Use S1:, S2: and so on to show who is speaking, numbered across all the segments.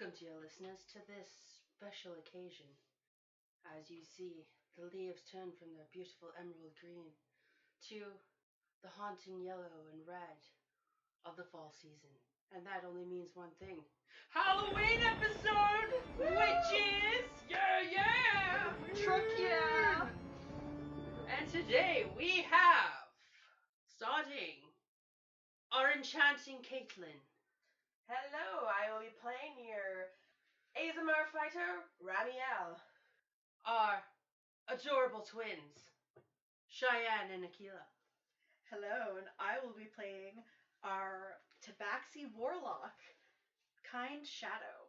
S1: Welcome, dear listeners, to this special occasion. As you see, the leaves turn from their beautiful emerald green to the haunting yellow and red of the fall season. And that only means one thing. Halloween episode! Witches! Yeah!
S2: Truck yeah!
S1: And today we have, starting, our enchanting Kaitlyn.
S2: Hello, I will be playing your ASMR fighter, Ramiel.
S1: Our adorable twins, Cheyenne and Akyla.
S3: Hello, and I will be playing our Tabaxi Warlock, Kind Shadow.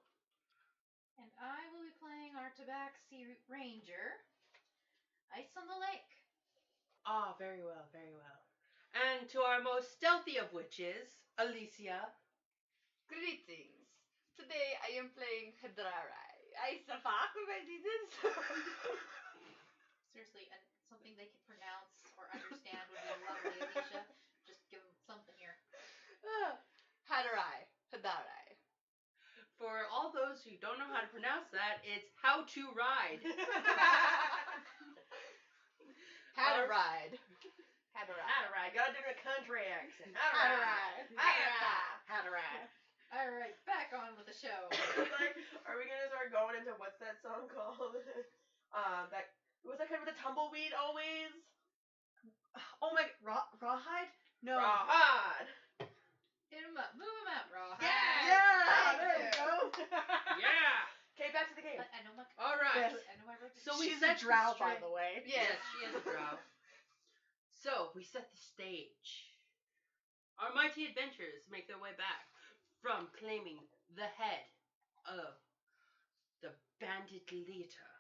S4: And I will be playing our Tabaxi Ranger, Ice on the Lake.
S1: Ah, very well, very well. And to our most stealthy of witches, Alesia.
S5: Greetings. Today I am playing Hadarai. I safak this.
S4: Seriously, and something they can pronounce or understand would be lovely, Alicia. Just give them something here.
S5: Hadarai. Hadarai.
S1: For all those who don't know how to pronounce that, it's how to ride.
S5: Hadarai. Hadarai.
S2: Hadarai, gotta do the country accent.
S5: Hadarai.
S2: Hadarai.
S4: Alright, back on with the show.
S2: Like, are we gonna start going into what's that song called? That was that kind of the tumbleweed always?
S3: Oh my, Rawhide? No.
S2: Rawhide.
S4: Hit him up, move him out, Raw.
S3: Yeah, there you go.
S1: Yeah!
S2: Okay, back to the game.
S4: I know my.
S1: All right.
S4: I know my record.
S1: So we
S3: She's
S1: set
S3: a drow,
S1: the
S3: by the way.
S1: Yes, she is a drow. So we set the stage. Our mighty adventurers make their way back from claiming the head of the bandit leader,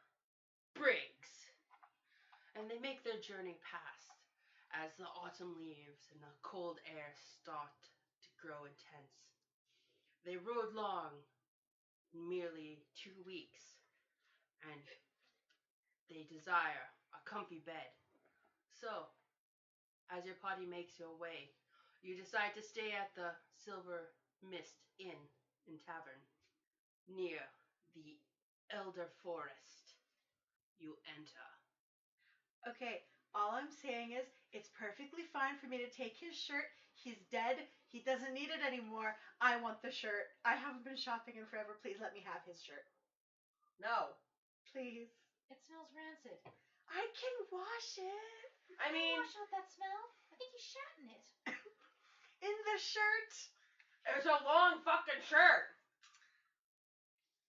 S1: Briggs. And they make their journey past as the autumn leaves and the cold air start to grow intense. They rode long, merely 2 weeks, and they desire a comfy bed. So, as your party makes your way, you decide to stay at the Silver Mist Inn and Tavern near the Elder Forest. You enter.
S3: Okay, all I'm saying is, it's perfectly fine for me to take his shirt. He's dead. He doesn't need it anymore. I want the shirt. I haven't been shopping in forever. Please let me have his shirt.
S2: No.
S3: Please.
S4: It smells rancid.
S3: I can wash it.
S2: I mean,
S4: Wash out that smell. I think you shat in it.
S3: In the shirt.
S2: it's a long fucking shirt.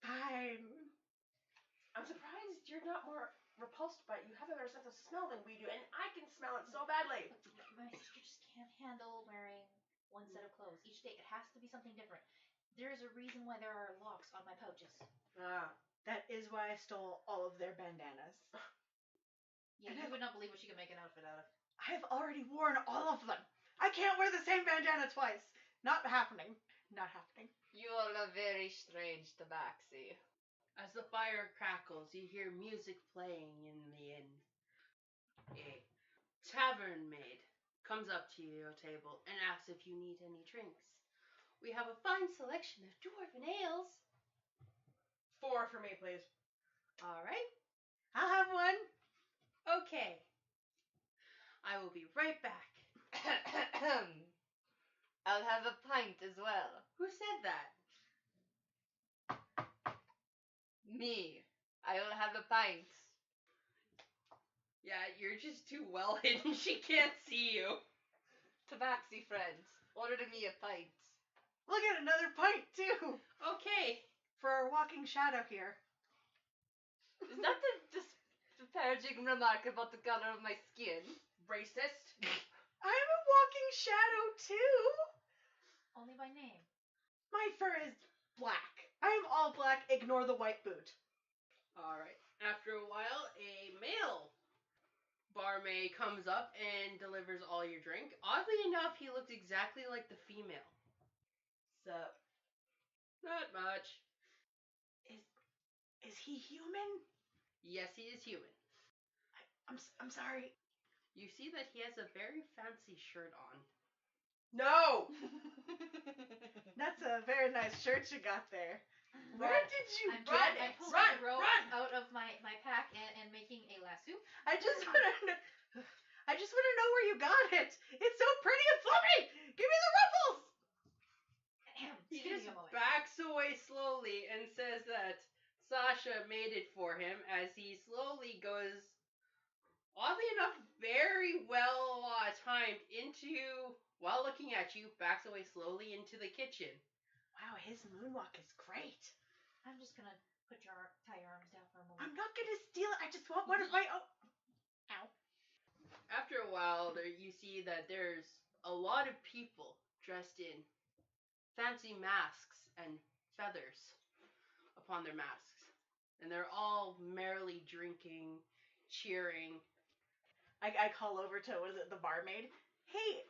S3: Fine.
S2: I'm surprised you're not more repulsed by it. You have a better sense of smell than we do, and I can smell it so badly.
S4: My sister just can't handle wearing one set of clothes each day. It has to be something different. There is a reason why there are locks on my pouches.
S2: Ah.
S3: That is why I stole all of their bandanas.
S4: Yeah, you would not believe what you can make an outfit out of.
S3: I have already worn all of them. I can't wear the same bandana twice. Not happening. Not happening.
S5: You are a very strange tabaxi.
S1: As the fire crackles, you hear music playing in the inn. A tavern maid comes up to your table and asks if you need any drinks. We have a fine selection of dwarven ales.
S2: 4 for me, please.
S1: All right.
S3: I'll have one.
S1: Okay. I will be right back.
S5: I'll have a pint as well.
S1: Who said that?
S5: Me. I will have a pint.
S1: Yeah, you're just too well hidden. She can't see you.
S5: Tabaxi friends, order me a pint.
S3: We'll get another pint, too.
S1: Okay.
S3: For our walking shadow here.
S5: Is that a disparaging remark about the color of my skin?
S2: Racist.
S3: I'm a walking shadow, too.
S4: Only by name.
S3: My fur is black. I am all black. Ignore the white boot.
S1: All right. After a while, a male barmaid comes up and delivers all your drink. Oddly enough, he looks exactly like the female.
S2: Sup?
S1: Not much.
S3: Is he human?
S1: Yes, he is human.
S3: I'm sorry.
S1: You see that he has a very fancy shirt on.
S2: No!
S3: That's a very nice shirt you got there. Where did you
S4: I'm
S3: run?
S4: pulling the rope out of my pack and making a lasso.
S3: I just want to know where you got it. It's so pretty and fluffy. Give me the ruffles.
S1: He
S4: Excuse
S1: just
S4: me a moment.
S1: backs away slowly and says that Sasha made it for him as he slowly goes, oddly enough, very well timed while looking at you, backs away slowly into the kitchen.
S3: Wow, his moonwalk is great.
S4: I'm just gonna tie your arms down for a moment.
S3: I'm not gonna steal it. I just want one of my own. Ow.
S1: After a while, you see that there's a lot of people dressed in fancy masks and feathers upon their masks. And they're all merrily drinking, cheering.
S3: I call over to, the barmaid? Hey,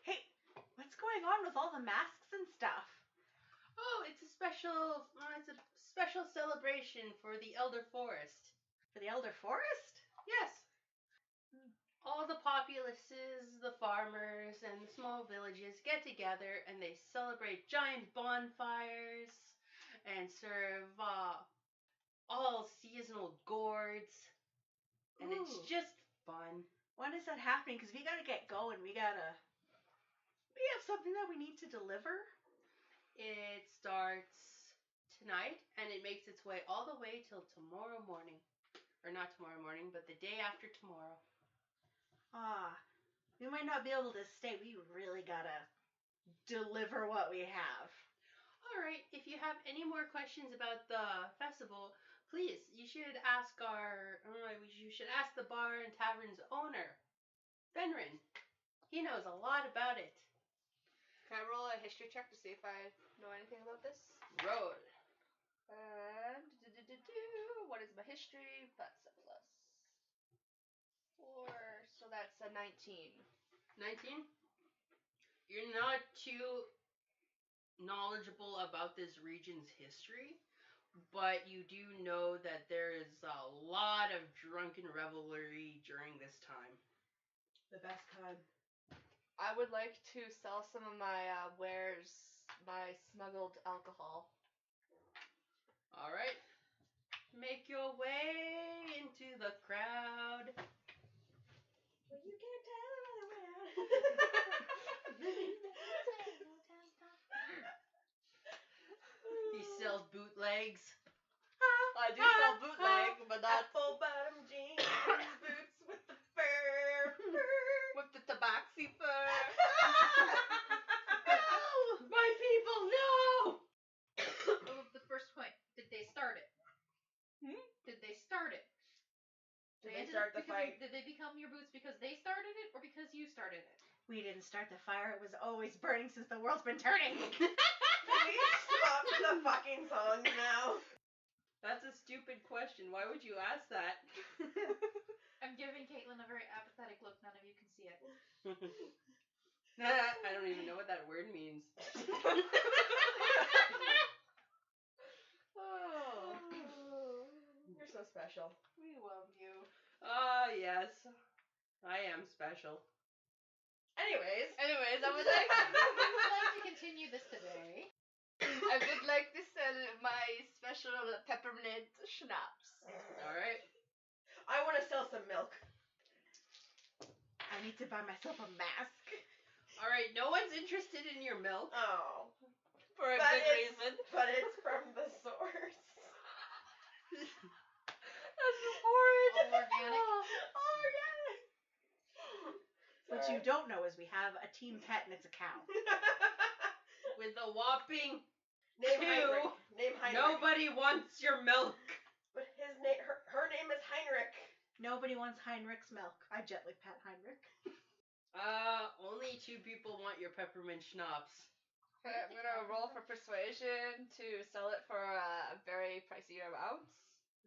S3: what's going on with all the masks and stuff?
S1: Oh, it's a special celebration for the Elder Forest.
S3: For the Elder Forest?
S1: Yes. All the populaces, the farmers, and the small villages get together and they celebrate giant bonfires and serve all seasonal gourds. And it's just fun.
S3: When is that happening? Because we gotta get going. We have something that we need to deliver.
S1: It starts tonight and it makes its way all the way till tomorrow morning. Or not tomorrow morning, but the day after tomorrow.
S3: We might not be able to stay. We really gotta deliver what we have.
S1: Alright, if you have any more questions about the festival, please, you should ask the bar and tavern's owner, Fenrin. He knows a lot about it.
S5: Can I roll a history check to see if I know anything about this?
S1: Roll.
S5: What is my history? That's a plus 4, so that's a 19.
S1: 19? You're not too knowledgeable about this region's history, but you do know that there is a lot of drunken revelry during this time.
S3: The best kind.
S5: I would like to sell some of my wares, my smuggled alcohol.
S1: Alright. Make your way into the crowd.
S3: Well, you can't tell around.
S1: He sells bootlegs.
S5: I do sell bootleg, but not
S2: full bottom jeans, boots with the fur.
S5: with the tabaxi fur.
S1: My people, no!
S4: The first point, did they start it? Did they start it?
S2: Did they start the fight?
S4: Did they become your boots because they started it or because you started it?
S3: We didn't start the fire. It was always burning since the world's been turning.
S2: Please stop the fucking song now.
S1: That's a stupid question. Why would you ask that?
S4: I'm giving Kaitlyn a very apathetic look. None of you can see it.
S1: I don't even know what that word means.
S2: Oh. You're so special.
S5: We love you.
S1: Yes. I am special.
S2: Anyways,
S5: I would like
S4: to continue this today.
S5: I would like to sell my special peppermint schnapps.
S1: Alright.
S2: I want to sell some milk.
S3: I need to buy myself a mask.
S1: Alright, no one's interested in your milk.
S2: Oh.
S5: For a
S2: But
S5: good
S2: it's-
S5: reason.
S2: But it's from the source.
S5: That's horrid.
S4: All organic.
S2: All organic.
S3: What you don't know is we have a team pet and it's a cow.
S1: With a whopping
S2: Name
S1: Two.
S2: Heinrich. Name Heinrich.
S1: nobody wants your milk.
S2: But her name is Heinrich.
S3: Nobody wants Heinrich's milk. I gently pet Heinrich.
S1: Only 2 people want your peppermint schnapps.
S5: Okay, I'm gonna roll for persuasion to sell it for a very pricey amount.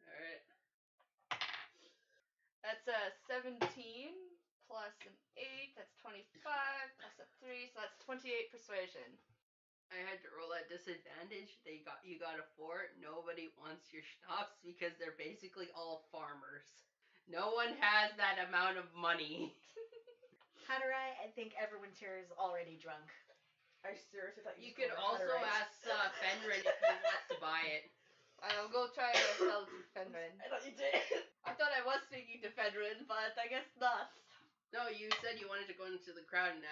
S1: Alright.
S5: That's a 17 plus an 8. That's 25 plus a 3, so that's 28 persuasion.
S1: I had to roll at disadvantage. You got a 4. Nobody wants your schnapps because they're basically all farmers. No one has that amount of money.
S3: Hadarai, I think everyone here is already drunk.
S2: I seriously thought
S1: You
S2: you
S1: could
S2: stole
S1: also
S2: Hadarai.
S1: ask Fenrin if he wants to buy it.
S5: I'll go try to sell to Fenrin.
S2: I thought you did.
S5: I thought I was speaking to Fenrin, but I guess not.
S1: No, you said you wanted to go into the crowd and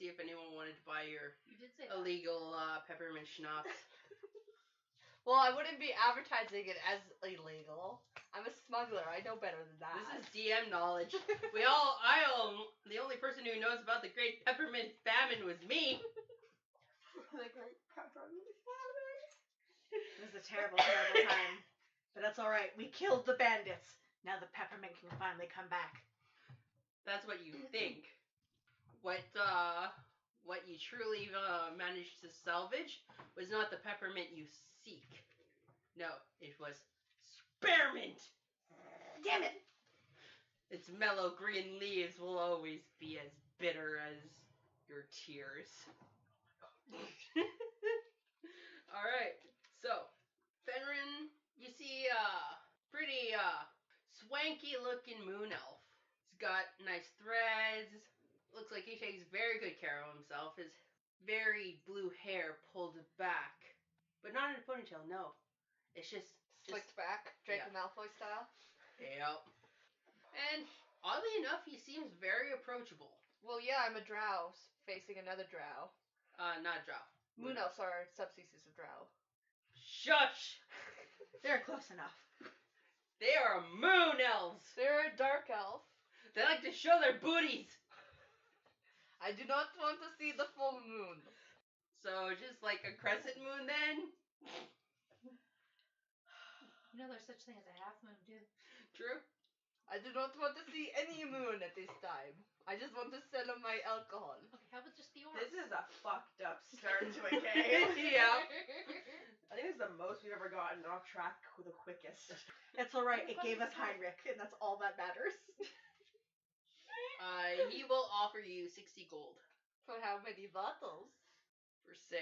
S1: see if anyone wanted to buy your
S4: You did say that.
S1: illegal peppermint schnapps.
S5: Well, I wouldn't be advertising it as illegal. I'm a smuggler. I know better than that.
S1: This is DM knowledge. The only person who knows about the Great Peppermint Famine was me.
S2: The great peppermint.
S3: It was a terrible, terrible time. But that's alright. We killed the bandits. Now the peppermint can finally come back.
S1: That's what you think. What you truly managed to salvage was not the peppermint you seek. No, it was spearmint.
S3: Damn it!
S1: Its mellow green leaves will always be as bitter as your tears. Alright, so, Fenrin, you see a pretty swanky looking moon elf. He's got nice threads. Looks like he takes very good care of himself. His very blue hair pulled back. But not in a ponytail, no. It's just
S5: Slicked back, Draco Malfoy style.
S1: Yep. And oddly enough, he seems very approachable.
S5: Well, yeah, I'm a drow facing another drow.
S1: Not drow.
S5: Moon elves are subspecies of drow.
S1: Shush!
S3: They're close enough.
S1: They are moon elves!
S5: They're a dark elf.
S1: They like to show their booties!
S5: I do not want to see the full moon.
S1: So, just like a crescent moon then?
S4: You know there's such thing as a half moon, too.
S1: True.
S5: I do not want to see any moon at this time. I just want to sell my alcohol.
S4: Okay, how about just the orc?
S2: This is a fucked up start to a game.
S1: Yeah.
S2: I think this is the most we've ever gotten off track the quickest.
S3: That's alright. It gave us Heinrich, and that's all that matters.
S1: He will offer you 60 gold.
S5: For how many bottles?
S1: For 6.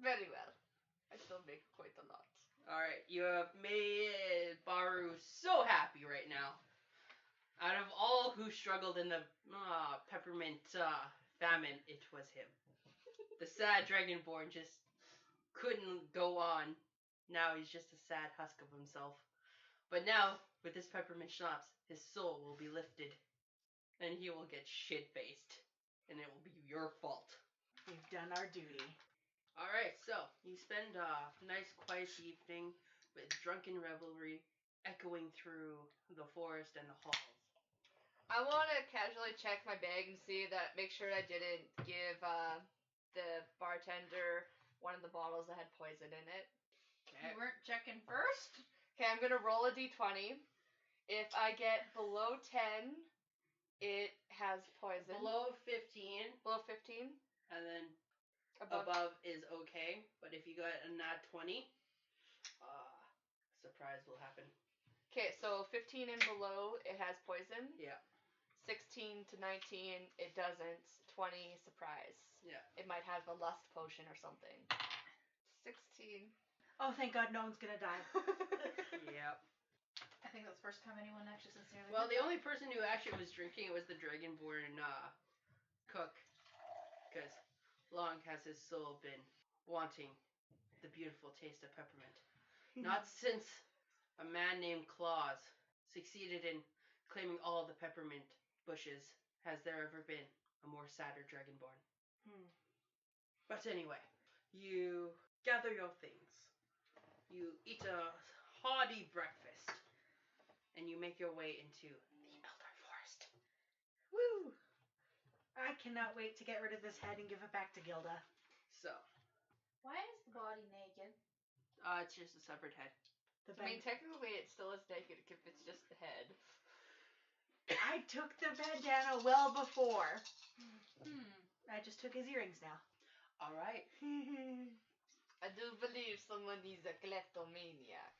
S5: Very well. I still make quite a lot.
S1: Alright, you have made Baru so happy right now. Out of all who struggled in the peppermint famine, it was him. The sad dragonborn just couldn't go on. Now he's just a sad husk of himself. But now, with this peppermint schnapps, his soul will be lifted. And he will get shit-faced. And it will be your fault.
S3: We've done our duty.
S1: Alright, so, you spend a nice quiet evening with drunken revelry echoing through the forest and the halls.
S5: I want to casually check my bag and make sure I didn't give the bartender one of the bottles that had poison in it.
S4: You weren't checking first?
S5: Okay, I'm going to roll a d20. If I get below 10, it has poison.
S1: Below 15,
S5: Below 15?
S1: and then
S5: Above.
S1: above is okay. But if you got a nat 20, surprise will happen.
S5: Okay, so 15 and below, it has poison.
S1: Yeah.
S5: 16 to 19, it doesn't. 20, surprise.
S1: Yeah.
S5: It might have a lust potion or something. 16.
S3: Oh, thank God no one's gonna die.
S1: Yep.
S4: I think that's the first time anyone actually sincerely
S1: Well,
S4: did
S1: the
S4: that.
S1: only person who actually was drinking it was the dragonborn cook. Because long has his soul been wanting the beautiful taste of peppermint. Not since a man named Claus succeeded in claiming all the peppermint bushes has there ever been a more sadder dragonborn. But anyway, you gather your things. You eat a hearty breakfast. And you make your way into the Elder Forest.
S3: Woo! I cannot wait to get rid of this head and give it back to Gilda.
S1: So,
S4: Why is the body naked?
S1: it's just a severed head.
S3: The
S5: I mean,
S3: bed-
S5: technically, it still is naked if it's just the head.
S3: I took the bandana well before. I just took his earrings now.
S1: Alright.
S5: I do believe someone is a kleptomaniac.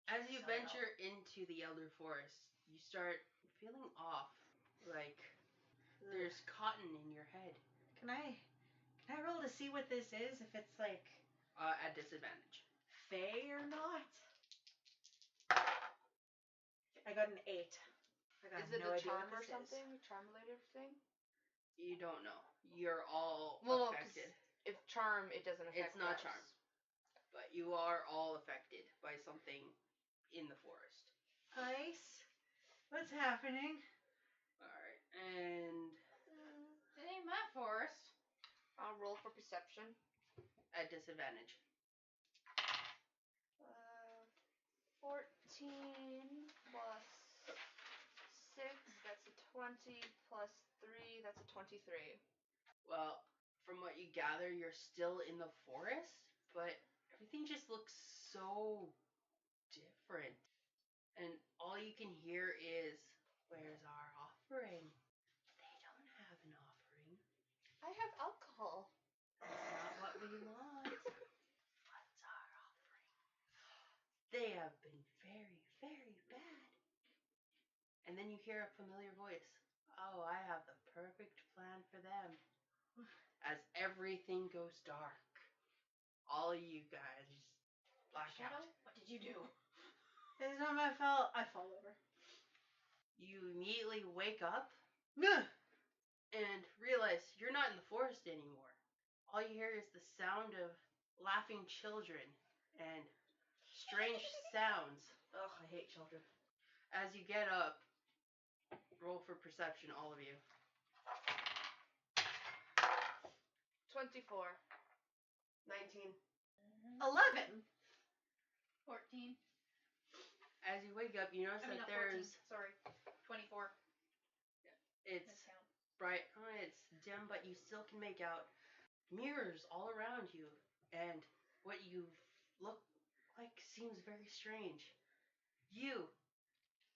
S1: As you venture into the Elder Forest, you start feeling off. Like, there's cotton in your head.
S3: Can I roll to see what this is? If it's like
S1: At disadvantage.
S3: Fae or not? I got an 8. I got
S5: Is it
S3: no
S5: a
S3: idea
S5: charm
S3: what
S5: or
S3: this
S5: something? Charm related thing?
S1: You don't know. You're all
S5: Well, 'cause
S1: affected.
S5: if charm, it doesn't affect
S1: It's not
S5: us.
S1: charm. but you are all affected by something in the forest.
S3: Ice? What's happening?
S1: Alright, and
S4: It ain't my forest.
S5: I'll roll for perception.
S1: at disadvantage.
S5: 14 plus 6, that's a 20, plus 3, that's a 23.
S1: Well, from what you gather, you're still in the forest, but everything just looks so different. And all you can hear is, "Where's our offering? They don't have an offering.
S5: I have alcohol.
S1: That's not what we want. What's our offering? They have been very, very bad." And then you hear a familiar voice. "Oh, I have the perfect plan for them." As everything goes dark, all of you guys black
S4: Shadow,
S1: out.
S4: what did you do?
S3: It's not my fault. I fall over.
S1: You immediately wake up
S3: Ugh.
S1: and realize you're not in the forest anymore. All you hear is the sound of laughing children and strange sounds.
S2: Ugh, I hate children.
S1: As you get up, roll for perception, all of you.
S5: 24.
S2: 19.
S3: 11.
S4: 14.
S1: As you wake up, you notice
S4: I mean,
S1: that
S4: not 14.
S1: there's
S4: Sorry. 24.
S1: it's
S4: Miscount.
S1: bright, it's dim, but you still can make out mirrors all around you, and what you look like seems very strange. You,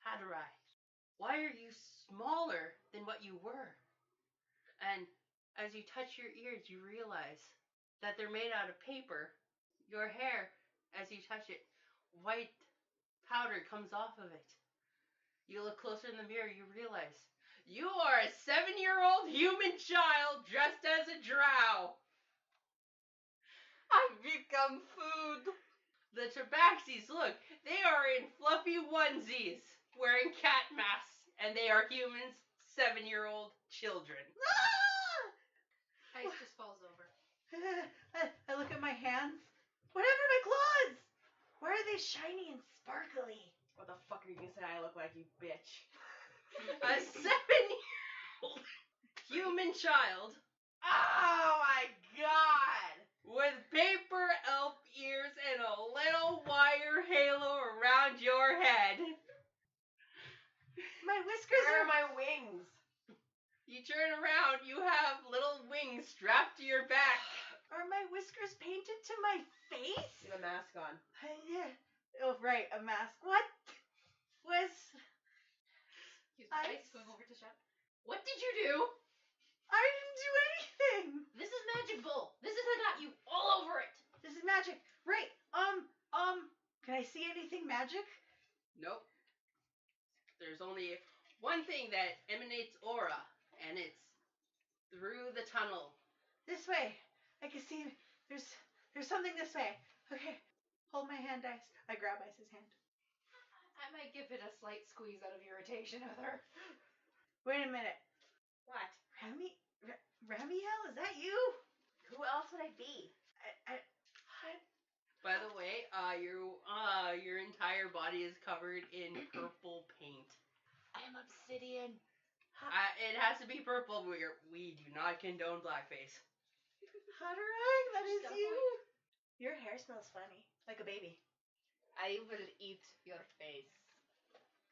S1: Hadarai, why are you smaller than what you were? And as you touch your ears, you realize that they're made out of paper. Your hair, as you touch it, white powder comes off of it. You look closer in the mirror, you realize you are a 7-year-old human child dressed as a drow.
S5: I've become food.
S1: The tabaxis, look, they are in fluffy onesies, wearing cat masks, and they are humans, 7-year-old children.
S4: Ice just falls over.
S3: I look at my hands. What happened to my claws? Why are they shiny and sparkly?
S2: What the fuck are you gonna say I look like, you bitch?
S1: A 7-year-old human child
S2: Oh my god!
S1: with paper elf ears and a little wire halo around your head.
S3: My whiskers
S2: Where
S3: are...
S2: are my wings?
S1: You turn around, you have little wings strapped to your back.
S3: Are my whiskers painted to my face?
S2: You have a mask on.
S3: Yeah. Oh, right, a mask. What was...
S4: Excuse me, Ice going over to shout. What did you do?
S3: I didn't do anything.
S4: This is Magic Bull. This has got you all over it.
S3: This is magic. Right. Can I see anything magic?
S1: Nope. There's only one thing that emanates aura, and it's through the tunnel.
S3: This way. I can see there's something this way. Okay. Hold my hand, Ice. I grab Ice's hand.
S4: I might give it a slight squeeze out of irritation with her.
S3: Wait a minute.
S2: What?
S3: Ramiel, is that you?
S2: Who else would I be?
S1: By the way, your entire body is covered in purple paint.
S5: I am obsidian.
S1: It has to be purple. We do not condone blackface.
S3: Hadarai, that is
S4: Just got a
S3: you.
S4: point.
S3: Your hair smells funny, like a baby.
S5: I will eat your face.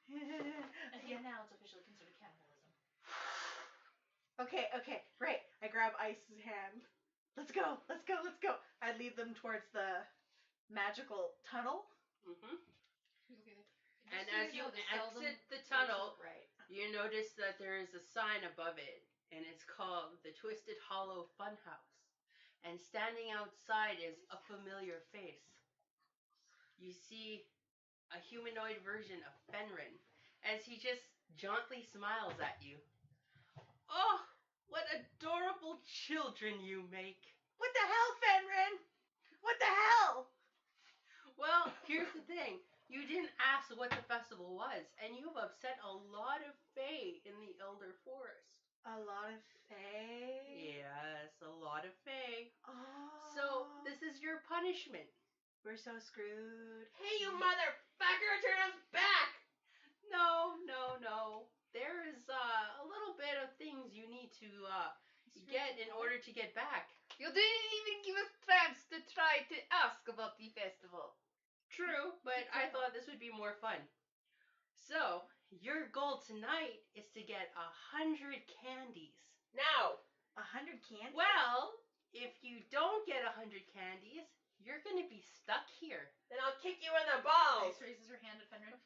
S4: Yeah, now it's officially considered cannibalism.
S3: Okay, right. I grab Ice's hand. Let's go. I lead them towards the magical tunnel.
S1: Mm-hmm.
S4: Okay.
S1: And
S4: Just so
S1: as you
S4: know, this seldom
S1: exit the
S4: works
S1: tunnel,
S4: out right.
S1: you notice that there is a sign above it, and it's called the Twisted Hollow Funhouse. And standing outside is a familiar face. You see a humanoid version of Fenrir, as he just jauntily smiles at you. "Oh, what adorable children you make."
S3: What the hell, Fenrir? What the hell?
S1: Well, here's the thing. You didn't ask what the festival was, and you've upset a lot of fae in the Elder Forest.
S3: A lot of fae.
S1: Yes, a lot of fae.
S3: Oh.
S1: So, this is your punishment.
S3: We're so screwed.
S2: Hey, you motherfucker, turn us back!
S1: No. There is a little bit of things you need to get in order to get back.
S5: You didn't even give us chance to try to ask about the festival.
S1: True, but I thought this would be more fun. So, your goal tonight is to get 100 candies.
S2: Now!
S3: 100 candies?
S1: Well, if you don't get 100 candies, you're gonna be stuck here.
S2: Then I'll kick you in the balls!
S4: Ice raises her hand at Fenrir.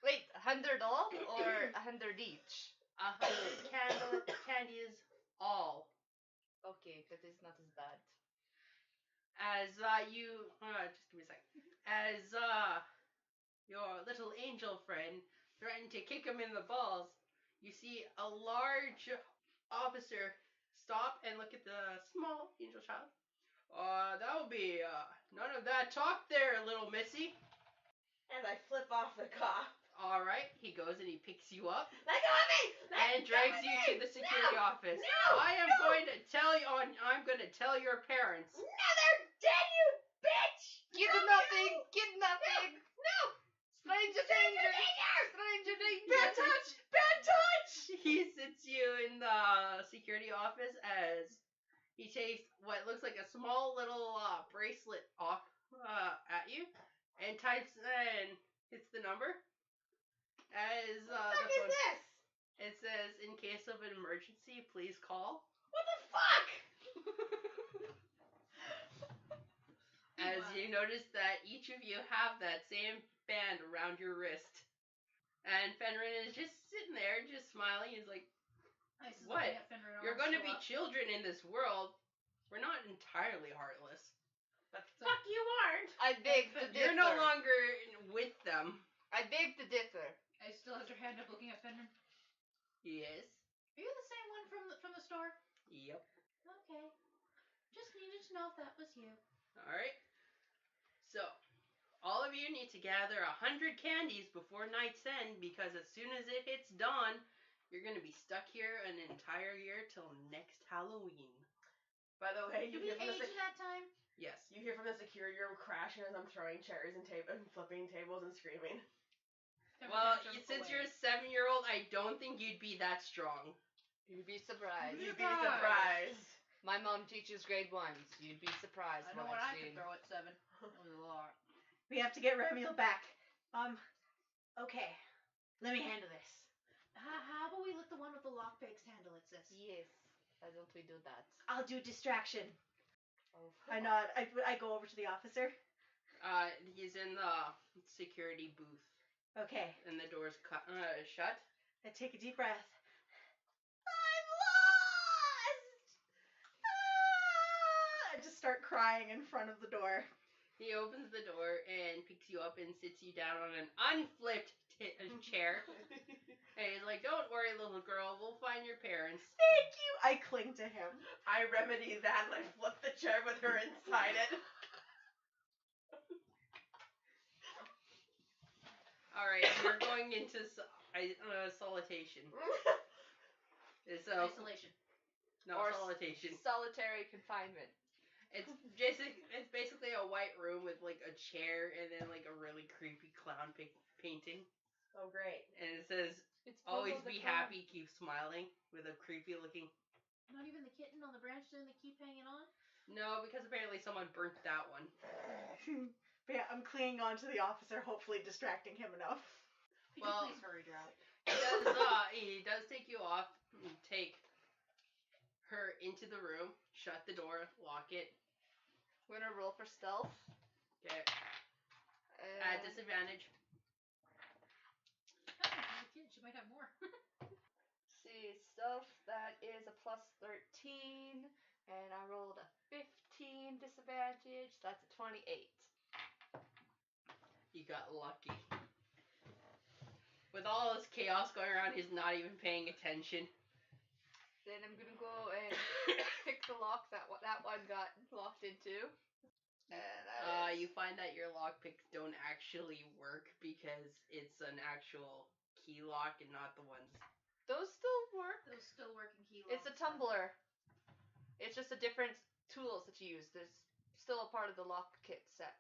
S5: Wait, 100 all or 100 each?
S1: 100 candies all.
S5: Okay, that is not as bad.
S1: As you, just give me a sec. As your little angel friend threatened to kick him in the balls, you see a large officer stop and look at the small angel child. That'll be none of that talk there, little missy.
S2: As I flip off the cop.
S1: All right, he goes and he picks you up
S2: Let go of me!
S1: and drags you to the security office.
S2: No!
S1: I am going to tell you. I'm going to tell your parents.
S2: No, they're dead, you bitch!
S5: Kidnapping! Kidnapping!
S2: No!
S5: Stranger danger! Stranger danger!
S2: Bad touch! Bad touch!
S1: He sits you in the security office as he takes what looks like a small little bracelet off at you and types and hits the number. As
S2: What the fuck is this?
S1: It says, in case of an emergency, please call.
S2: What the fuck?
S1: As you notice that each of you have that same band around your wrist. And Fenrir is just sitting there, just smiling. He's like,
S4: Ice is
S1: what?
S4: looking at Fenrir and
S1: You're
S4: wants
S1: going to be
S4: show up.
S1: children in this world. We're not entirely heartless.
S2: The fuck you aren't?
S5: I beg to differ.
S1: You're no longer with them.
S5: I beg to differ.
S4: Ice still has her hand up looking at Fenrir.
S1: Yes.
S4: Are you the same one from the store?
S1: Yep.
S4: Okay. Just needed to know if that was you.
S1: Alright. So, all of you need to gather 100 candies before night's end, because as soon as it hits dawn, you're going to be stuck here an entire year till next Halloween.
S2: By the way,
S4: Do we age that time?
S1: Yes.
S2: You hear from the security room crashing as I'm throwing chairs and flipping tables and screaming.
S1: Well, since you're a 7-year-old, I don't think you'd be that strong.
S5: You'd be surprised.
S2: You'd be surprised.
S5: My mom teaches grade 1s. You'd be surprised
S4: I know
S5: what
S4: what I
S5: I've
S4: could
S5: seen.
S4: throw at 7. That was a lot.
S3: We have to get Ramiel back. Okay. Let me handle this.
S4: How about we let the one with the lockpicks handle it, sis?
S5: Yes. Why don't we do that?
S3: I'll do distraction.
S5: Oh,
S3: I nod. I go over to the officer.
S1: He's in the security booth,
S3: Okay.
S1: and the door's shut.
S3: I take a deep breath. I'm lost! I just start crying in front of the door.
S1: He opens the door and picks you up and sits you down on an unflipped chair. And he's like, don't worry, little girl, we'll find your parents.
S3: Thank you. I cling to him.
S2: I remedy that and I flip the chair with her inside it.
S1: Alright, we're going into solitation. So,
S4: Isolation.
S1: no,
S5: Or
S1: solitation.
S5: Solitary confinement.
S1: It's basically a white room with like a chair and then like a really creepy clown painting.
S2: Oh, great.
S1: And it says,
S5: It's
S1: always
S5: Bobo the
S1: be
S5: clown.
S1: happy, keep smiling, with a creepy looking.
S4: Not even the kitten on the branch doing the keep hanging on?
S1: No, because apparently someone burnt that one.
S3: But yeah, I'm clinging on to the officer, hopefully distracting him enough.
S4: Could
S1: Well-
S4: you please hurry, Drought?
S1: He does take you off, and take her into the room, shut the door, lock it.
S5: We're gonna roll for stealth.
S1: Okay. At disadvantage.
S4: Oh, she's a kid. She might have more.
S5: See, stealth, that is a plus 13. And I rolled a 15 disadvantage. That's a 28.
S1: You got lucky. With all this chaos going around, he's not even paying attention.
S5: Then I'm gonna go and pick the lock that one got locked into. And
S1: You find that your lockpicks don't actually work because it's an actual key lock and not the ones.
S5: those still work.
S4: Those still working key
S5: It's a
S4: locks.
S5: tumbler. It's just a different tools that you use. There's still a part of the lockpick set.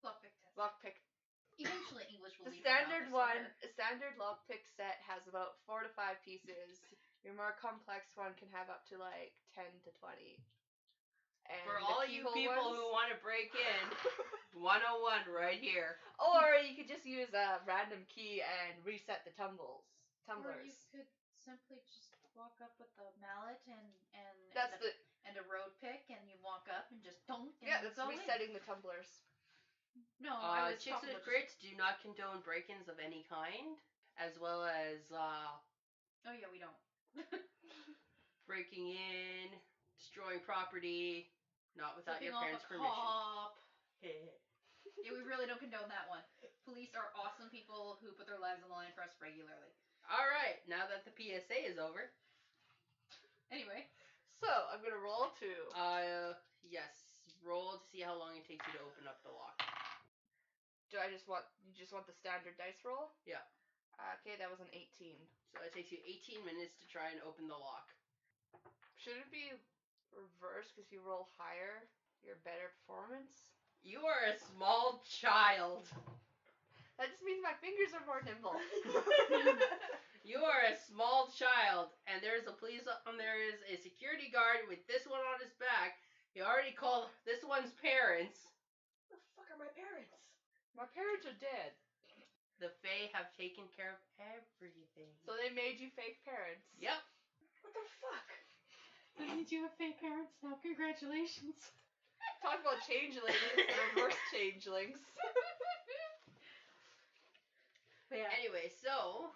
S4: Lockpick test.
S5: Lockpick.
S4: Eventually, English will
S5: The
S4: leave
S5: standard
S4: your mouth, I
S5: one,
S4: swear.
S5: a standard lockpick set has about 4 to 5 pieces. Your more complex one can have up to like 10 to 20. And
S1: For
S5: the
S1: all you
S5: keyhole
S1: people
S5: ones,
S1: who want to break in, 101 right here.
S5: or you could just use a random key and reset the tumblers.
S4: Or you could simply just walk up with a mallet and
S5: That's
S4: a road pick, and you walk up and just donk and
S5: yeah, that's
S4: go
S5: resetting the tumblers.
S4: in. No, I was
S1: Chicks
S4: talking
S1: with
S4: about
S1: Grits do not condone break-ins of any kind, as well as
S4: Oh yeah, we don't.
S1: breaking in, destroying property, not without
S4: Flipping
S1: your
S4: off
S1: parents'
S4: a
S1: permission.
S4: cop. Yeah, we really don't condone that one. Police are awesome people who put their lives on the line for us regularly.
S1: All right, now that the PSA is over.
S4: Anyway.
S5: So, I'm gonna roll to...
S1: Yes. Roll to see how long it takes you to open up the lock.
S5: You just want the standard dice roll?
S1: Yeah.
S5: Okay, that was an 18.
S1: So it takes you 18 minutes to try and open the lock.
S5: Should it be reversed because you roll higher, your better performance?
S1: You are a small child.
S5: That just means my fingers are more nimble.
S1: You are a small child, and there is a security guard with this one on his back. He already called this one's parents.
S2: Who the fuck are my parents?
S5: My parents are dead.
S1: The Fae have taken care of everything.
S5: So they made you fake parents.
S1: Yep.
S2: What the fuck?
S4: That means you have fake parents now. Congratulations.
S5: Talk about changelings, the reverse changelings.
S3: But yeah.
S1: Anyway, so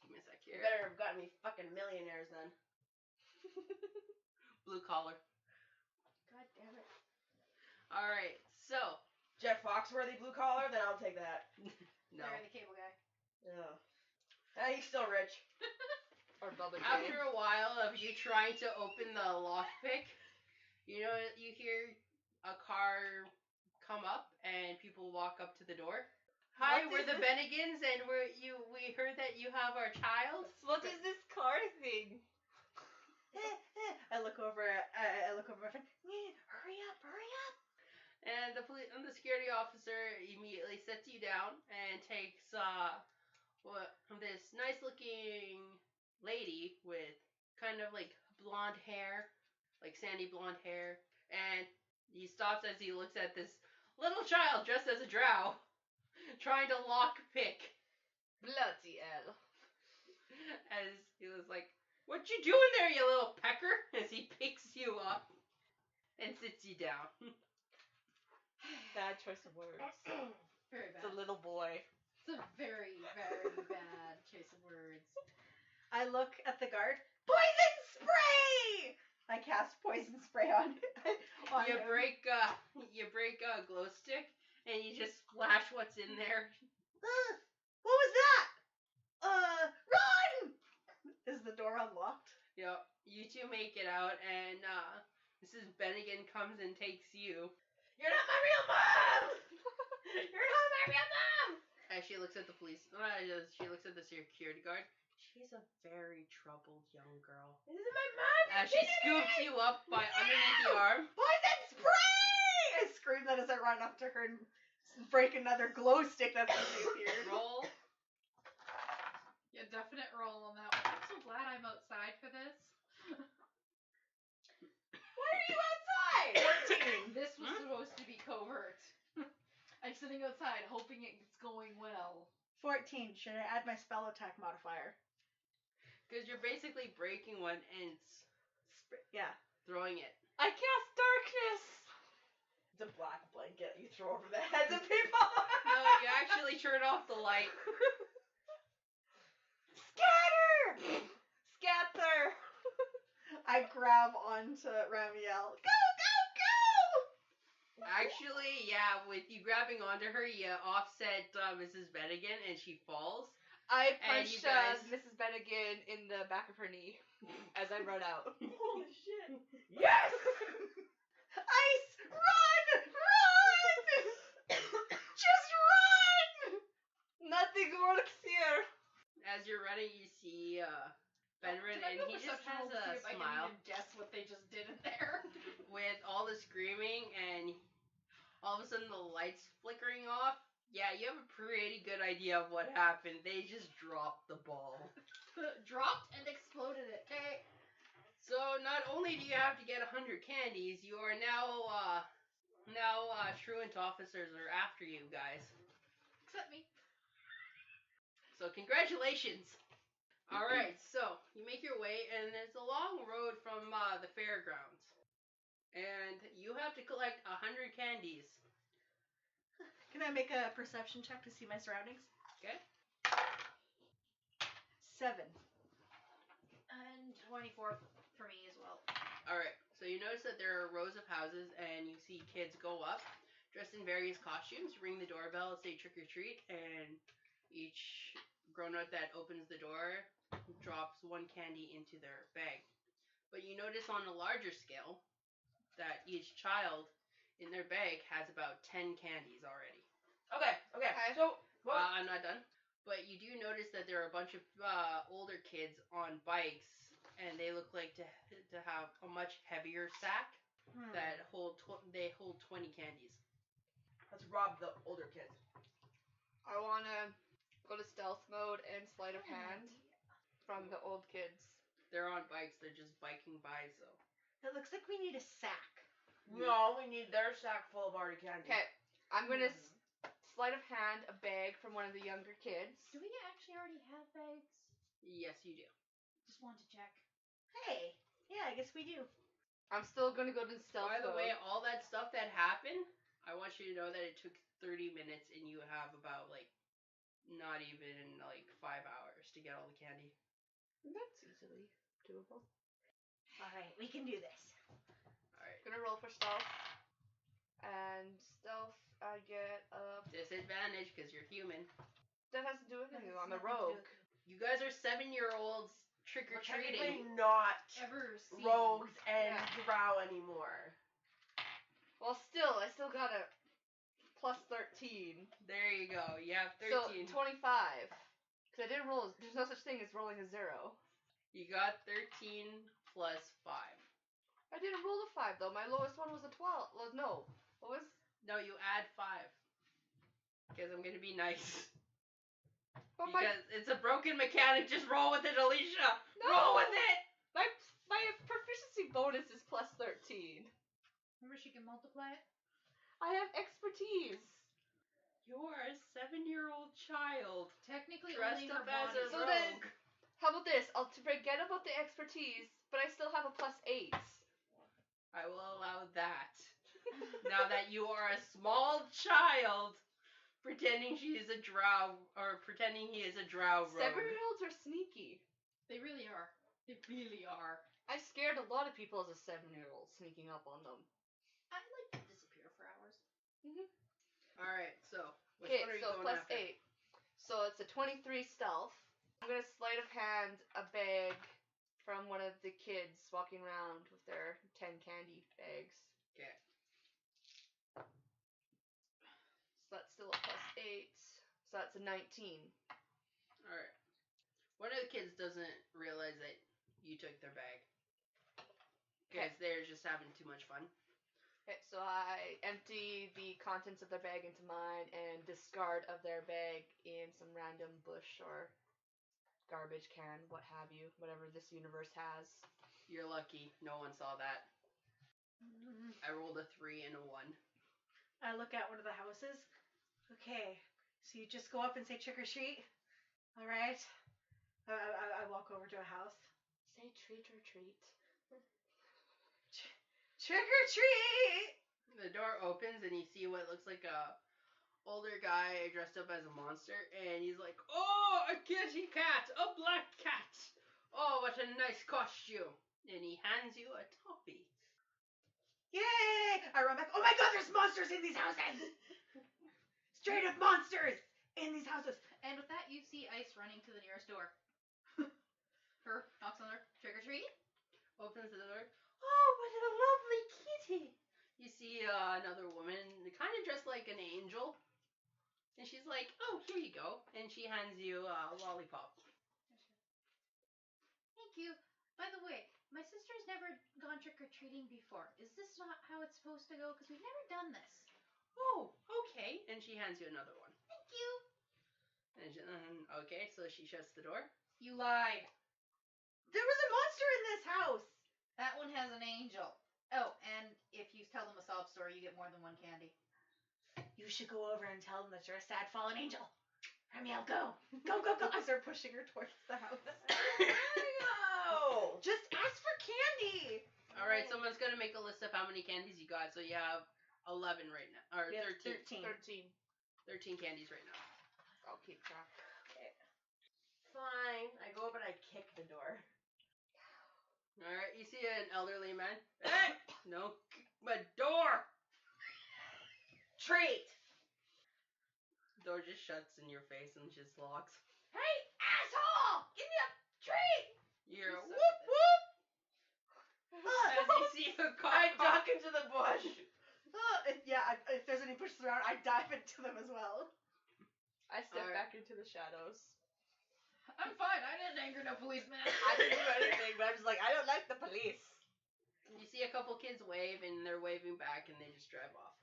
S1: give me a sec
S2: You
S1: here.
S2: better have gotten me fucking millionaires then.
S1: Blue collar.
S2: God damn it.
S1: All right, so
S2: Jeff Foxworthy blue collar, then I'll take that.
S1: no.
S4: Larry the Cable Guy.
S2: Yeah. He's still rich.
S5: Or Bubba J.
S1: After a while of you trying to open the lockpick, you hear a car come up and people walk up to the door. Hi, we're the Bennigans, and we heard that you have our child.
S5: What is this car thing?
S3: I look over my friend. Hurry up!
S1: And the security officer immediately sets you down and takes this nice looking lady with kind of like blonde hair, like sandy blonde hair, and he stops as he looks at this little child dressed as a drow trying to lock pick.
S5: Bloody hell.
S1: As he was like, "What you doing there, you little pecker?" As he picks you up and sits you down.
S5: Bad choice of words.
S4: Very
S5: It's
S4: bad.
S5: a little boy.
S4: It's a very, very bad choice of words.
S3: I look at the guard. Poison spray! I cast poison spray on
S1: You
S3: him.
S1: break a glow stick and you just splash what's in there.
S3: What was that? Run! Is the door unlocked?
S1: Yep. You two make it out, and Mrs. Bennigan comes and takes you.
S2: You're not my real mom! You're not my real mom!
S1: As she looks at the she looks at the security guard. She's a very troubled young girl.
S2: This is my mom!
S1: As she scoops you up by underneath the arm.
S3: Poison spray! I scream that as I run up to her and break another glow stick that's appeared.
S1: Roll.
S4: Yeah, definite roll on that one. I'm so glad I'm outside for this.
S2: Why are you outside?
S3: 14.
S4: This was supposed to be covert. I'm sitting outside hoping it's going well.
S3: 14. Should I add my spell attack modifier?
S1: Because you're basically breaking one and
S3: Yeah.
S1: throwing it.
S5: I cast darkness!
S2: It's a black blanket you throw over the heads of people.
S1: No, you actually turn off the light.
S5: Scatter! Scatter!
S3: I grab onto Ramiel. Go!
S1: Actually, yeah, with you grabbing onto her, you offset Mrs. Bennigan and she falls.
S5: I
S1: And
S5: punched
S1: you guys-
S5: Mrs. Bennigan in the back of her knee as I run out.
S2: Holy shit. Yes!
S3: Ice! Run! Just run!
S5: Nothing works here!
S1: As you're running, you see Benred,
S2: Can I
S1: and
S2: do
S1: he just
S2: perception
S1: has
S2: roll to see
S1: a
S2: if I can
S1: smile
S2: even guess what they just did in there?
S1: with all the screaming and all of a sudden the lights flickering off. Yeah, you have a pretty good idea of what happened. They just dropped the ball.
S4: Dropped and exploded it. Okay.
S1: So not only do you have to get 100 candies, you are now truant officers are after you guys.
S4: Except me.
S1: So congratulations. All right, so you make your way, and it's a long road from the fairgrounds, and you have to collect 100 candies.
S3: Can I make a perception check to see my surroundings?
S1: Okay.
S3: 7.
S4: And 24 for me as well.
S1: All right. So you notice that there are rows of houses, and you see kids go up, dressed in various costumes, ring the doorbell, say trick or treat, and each grown-up that opens the door drops 1 candy into their bag. But you notice on a larger scale that each child in their bag has about 10 candies already.
S2: Okay. So, what?
S1: I'm not done. But you do notice that there are a bunch of older kids on bikes, and they look like to have a much heavier sack that they hold 20 candies.
S2: Let's rob the older kids.
S5: I wanna go to stealth mode and sleight of hand from the old kids.
S1: They're on bikes. They're just biking by, so.
S3: It looks like we need a sack.
S2: No, we need their sack full of already candy.
S5: Okay, I'm gonna sleight of hand a bag from one of the younger kids.
S4: Do we actually already have bags?
S1: Yes, you do.
S4: Just wanted to check.
S3: Hey. Yeah, I guess we do.
S5: I'm still gonna go to stealth
S1: By the
S5: mode.
S1: way, all that stuff that happened, I want you to know that it took 30 minutes, and you have about, not even, 5 hours to get all the candy.
S5: That's easily doable.
S3: Alright, we can do this.
S1: Alright.
S5: Gonna roll for stealth. And stealth, I get a...
S1: Disadvantage, because you're human.
S5: That has to do with anything. I'm a
S3: Nothing to do
S5: rogue.
S3: with
S1: You guys are 7-year-olds
S2: We're
S1: trick-or-treating.
S2: technically not
S4: Ever seen
S2: rogues and
S5: Yeah.
S2: drow anymore.
S5: Well, still, I still got a plus 13.
S1: There you go. You have 13.
S5: So, 25. Because I didn't roll... There's no such thing as rolling a 0.
S1: You got 13 plus 5.
S5: I didn't roll a 5, though. My lowest one was a 12. Well, no. What was...
S1: No, you add 5. Because I'm going to be nice.
S5: But
S1: Because it's a broken mechanic. Just roll with it, Alesia.
S5: No!
S1: Roll with it.
S5: My proficiency bonus is plus 13.
S4: Remember, she can multiply it?
S5: I have expertise.
S1: You're a 7-year-old child.
S4: Technically,
S1: Dressed
S4: only her
S1: up as
S4: body.
S1: a
S5: So
S1: rogue.
S5: then- How about this? I'll forget about the expertise, but I still have a plus 8.
S1: I will allow that. Now that you are a small child pretending she is a drow, or pretending he is a drow rogue.
S5: 7-year-olds are sneaky.
S4: They really are. They really are.
S5: I scared a lot of people as a 7-year-old sneaking up on them.
S4: I like to disappear for hours.
S1: Alright, so which
S5: Okay,
S1: one are you
S5: so
S1: going
S5: plus
S1: after?
S5: 8. So it's a 23 stealth. I'm gonna sleight of hand a bag from one of the kids walking around with their 10 candy bags.
S1: Okay.
S5: So that's still a plus 8. So that's a 19.
S1: Alright. One of the kids doesn't realize that you took their bag. Because they're just having too much fun.
S5: Okay, so I empty the contents of their bag into mine and discard of their bag in some random bush or garbage can, what have you, whatever this universe has.
S1: You're lucky. No one saw that. I rolled a 3 and a 1.
S3: I look at one of the houses. Okay, so you just go up and say trick or treat. Alright. I walk over to a house.
S5: Say treat or treat.
S3: Trick or treat!
S1: The door opens and you see what looks like a older guy dressed up as a monster, and he's like, "Oh, a kitty cat! A black cat! Oh, what a nice costume!" And he hands you a toffee.
S3: Yay! I run back. Oh my god, there's monsters in these houses! Straight up monsters in these houses.
S4: And with that, you see Ice running to the nearest door. Her knocks on her. Trick or treat?
S1: Opens the door. Oh, what a lovely kitty! You see another woman, kind of dressed like an angel. And she's like, "Oh, here you go." And she hands you a lollipop.
S4: Hey, you. By the way, my sister's never gone trick-or-treating before. Is this not how it's supposed to go? Because we've never done this.
S1: Oh, okay. And she hands you another one.
S4: Thank you.
S1: Okay, so she shuts the door.
S4: You lied.
S3: There was a monster in this house.
S4: That one has an angel. Oh, and if you tell them a sob story, you get more than one candy.
S3: You should go over and tell them that you're a sad fallen angel. Ramiel, go. Go, go, go. I start pushing her towards the house.
S2: No! Just ask for candy!
S1: Alright, someone's gonna make a list of how many candies you got. So you have 11 right now. Or
S3: We have
S1: 13.
S3: 13.
S1: 13 candies right now.
S5: I'll keep track.
S2: Okay. Fine. I go up and I kick the door.
S1: Alright, you see an elderly man. Hey! No, my door!
S2: Treat!
S1: Door just shuts in your face and just locks.
S2: Hey, asshole! Give me a treat!
S1: You're
S4: You
S1: whoop
S4: suck.
S1: whoop! As you see a car.
S2: I duck into the bush.
S3: If there's any bushes around, I dive into them as well.
S5: I step
S1: Alright.
S5: back into the shadows.
S4: I'm fine. I didn't anger no policeman.
S2: I didn't do anything, but I'm just like, I don't like the police.
S1: You see a couple kids wave and they're waving back and they just drive off.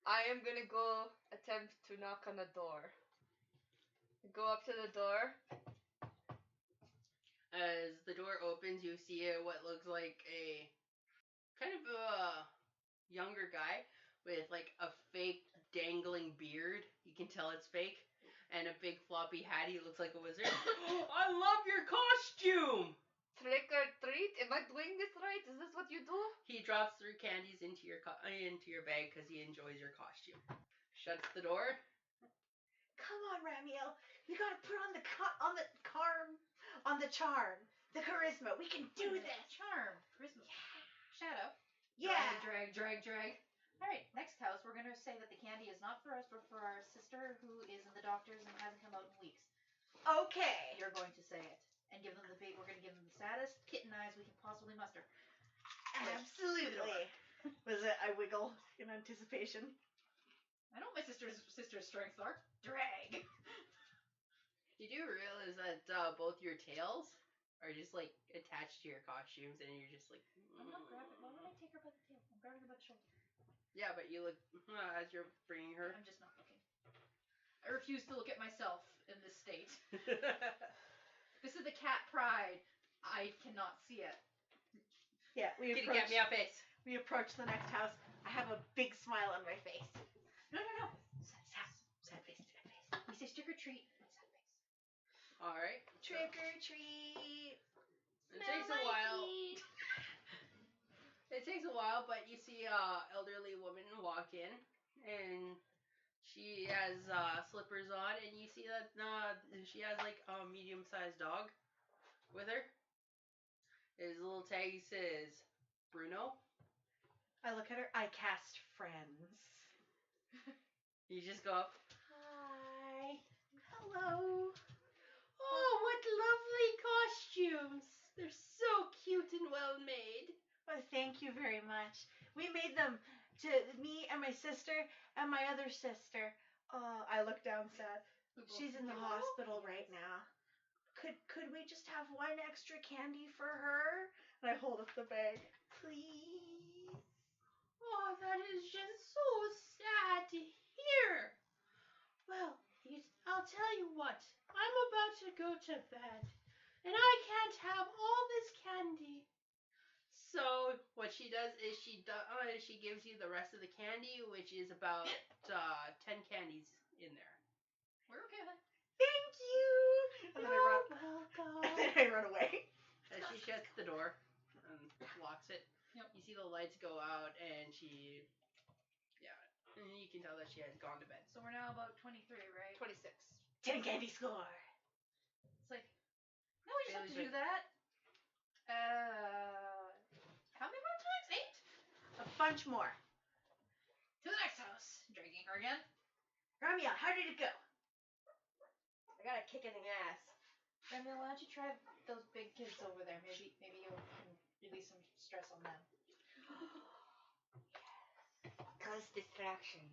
S5: I am gonna go attempt to knock on the door. Go up to the door.
S1: As the door opens, you see what looks like a kind of a younger guy with like a fake dangling beard. You can tell it's fake. And a big floppy hat. He looks like a wizard. I love your costume!
S5: Trick or treat? Am I doing this right? Is this what you do?
S1: He drops 3 candies into your bag because he enjoys your costume. Shuts the door.
S3: Come on, Ramiel. We gotta put on the charm, the charisma. We can do this.
S4: Charm. Charisma. Shadow.
S3: Yeah.
S4: Drag. Alright, next house, we're gonna say that the candy is not for us, but for our sister who is in the doctor's and hasn't come out in weeks.
S3: Okay.
S4: You're going to say it. And give them the bait. We're gonna give them the saddest kitten eyes we can possibly muster.
S3: Absolutely. Was it? I wiggle in anticipation.
S4: I know what my sister's strengths are. Drag.
S1: You do realize that both your tails are just like attached to your costumes and you're just like...
S4: I'm not grabbing. Why would I take her by the tail? I'm grabbing her by the shoulder.
S1: Yeah, but you look... as you're bringing her...
S4: I'm just not looking. I refuse to look at myself in this state. This is the cat pride. I cannot see it.
S3: Yeah,
S1: Kitty cat meow face.
S3: we approach the next house. I have a big smile on my face.
S4: No.
S3: Sad face.
S4: We say trick or treat. Sad face.
S1: Alright.
S3: Trick or treat.
S1: It takes a while. It takes a while, but you see a elderly woman walk in, and she has slippers on, and you see that she has like a medium-sized dog with her. His little tag says Bruno.
S3: I look at her. I cast friends.
S1: You just go up.
S3: Hi. Hello.
S1: Oh, what lovely costumes! They're so cute and well made.
S3: Well, thank you very much. We made them to me and my sister and my other sister. I look down sad. She's in the hospital right now. Could we just have one extra candy for her? And I hold up the bag. Please.
S1: Oh, that is just so sad to hear. Well, I'll tell you what. I'm about to go to bed, and I can't have all this candy. So what she does is she gives you the rest of the candy, which is about 10 candies in there.
S4: We're okay with it.
S3: Thank you. And then I run.
S1: Welcome.
S3: And then I run away.
S1: And she shuts the door and locks it.
S4: Yep.
S1: You see the lights go out, and and you can tell that she has gone to bed.
S4: So we're now about 23, right?
S5: 26.
S3: 10 candy score.
S4: It's like, no, we just have to do that. How many more times? 8?
S3: A bunch more.
S4: To the next house. Dragging her again.
S3: Ramiel, how did it go?
S2: I got a kick in the ass.
S4: Ramiel, why don't you try those big kids over there? Maybe you can release some stress on them.
S5: Cause distraction.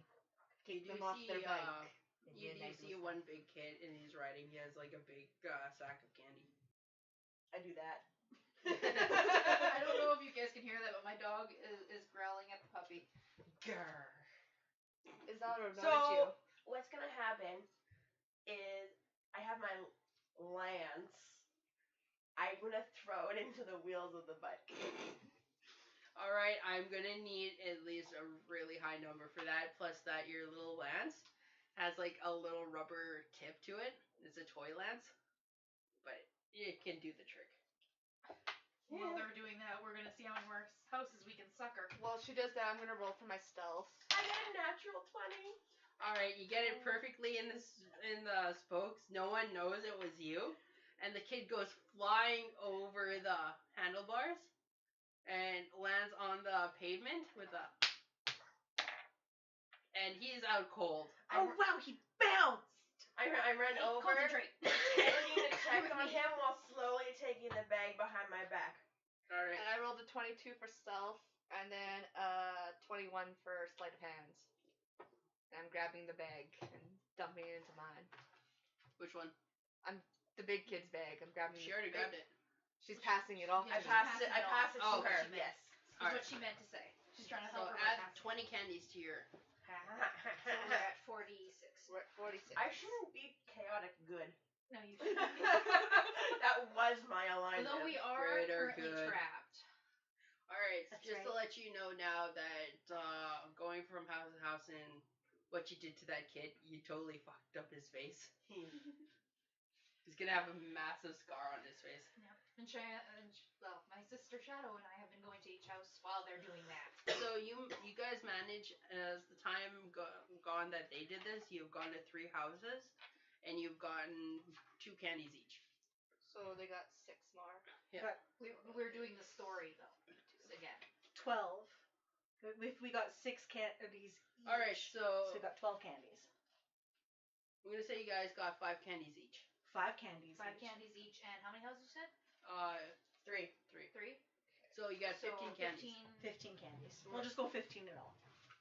S1: You
S5: Take
S1: do
S5: them off
S1: see,
S5: their bike.
S1: you do see one big kid, and he's riding. He has like a big sack of candy.
S2: I do that.
S4: I don't know if you guys can hear that, but my dog is growling at the puppy.
S1: Grr.
S5: Is that or not at you?
S2: So what's gonna happen is I have my lance. I'm gonna throw it into the wheels of the bike.
S1: Alright, I'm gonna need at least a really high number for that, plus that your little lance has like a little rubber tip to it. It's a toy lance, but it can do the trick.
S4: While they're doing that, we're gonna see how many more houses we can sucker.
S5: While she does that, I'm gonna roll for my stealth.
S2: I got a natural 20.
S1: Alright, you get it perfectly in the spokes. No one knows it was you. And the kid goes flying over the handlebars and lands on the pavement with a... And he's out cold.
S3: Oh wow, he bounced!
S2: I run over
S4: Concentrate.
S2: and need to check on him while slowly taking the bag behind my back.
S1: Alright.
S5: And I rolled a 22 for stealth, and then 21 for sleight of hand. And I'm grabbing the bag and dumping it into mine.
S1: Which one?
S5: The big kid's bag. I'm grabbing.
S1: She already grabbed it.
S5: She's passing it off.
S4: Yeah,
S2: I
S5: to me.
S2: passed it. I passed it
S1: Oh,
S2: to her.
S4: she meant.
S2: Yes.
S4: That's
S1: Alright.
S4: what she meant to say. She's trying to
S1: So
S4: help her.
S1: add 20 candies to your...
S4: So we're at 46.
S5: We're at 46.
S2: I shouldn't be chaotic good.
S4: No, you shouldn't.
S2: That was my alignment.
S4: Although we are
S1: Great or
S4: currently
S1: good.
S4: trapped.
S1: Alright,
S3: That's
S1: just to let you know now that going from house to house and what you did to that kid, you totally fucked up his face. He's gonna have a massive scar on his face.
S4: And Cheyenne, well, my sister Shadow and I have been going to each house while they're doing that.
S1: So you guys manage, as the time gone that they did this, you've gone to 3 houses, and you've gotten 2 candies each.
S5: So they got 6 more.
S1: Yeah.
S4: We're doing the story though. Again.
S3: 12. We got 6 candies each.
S1: Alright, so
S3: we got 12 candies.
S1: I'm gonna say you guys got 5 candies each.
S3: 5 candies
S4: 5
S3: each.
S4: candies each, and how many houses you said?
S2: 3.
S4: 3?
S1: So you got 15 candies.
S3: 15 candies. We'll just go 15 in all.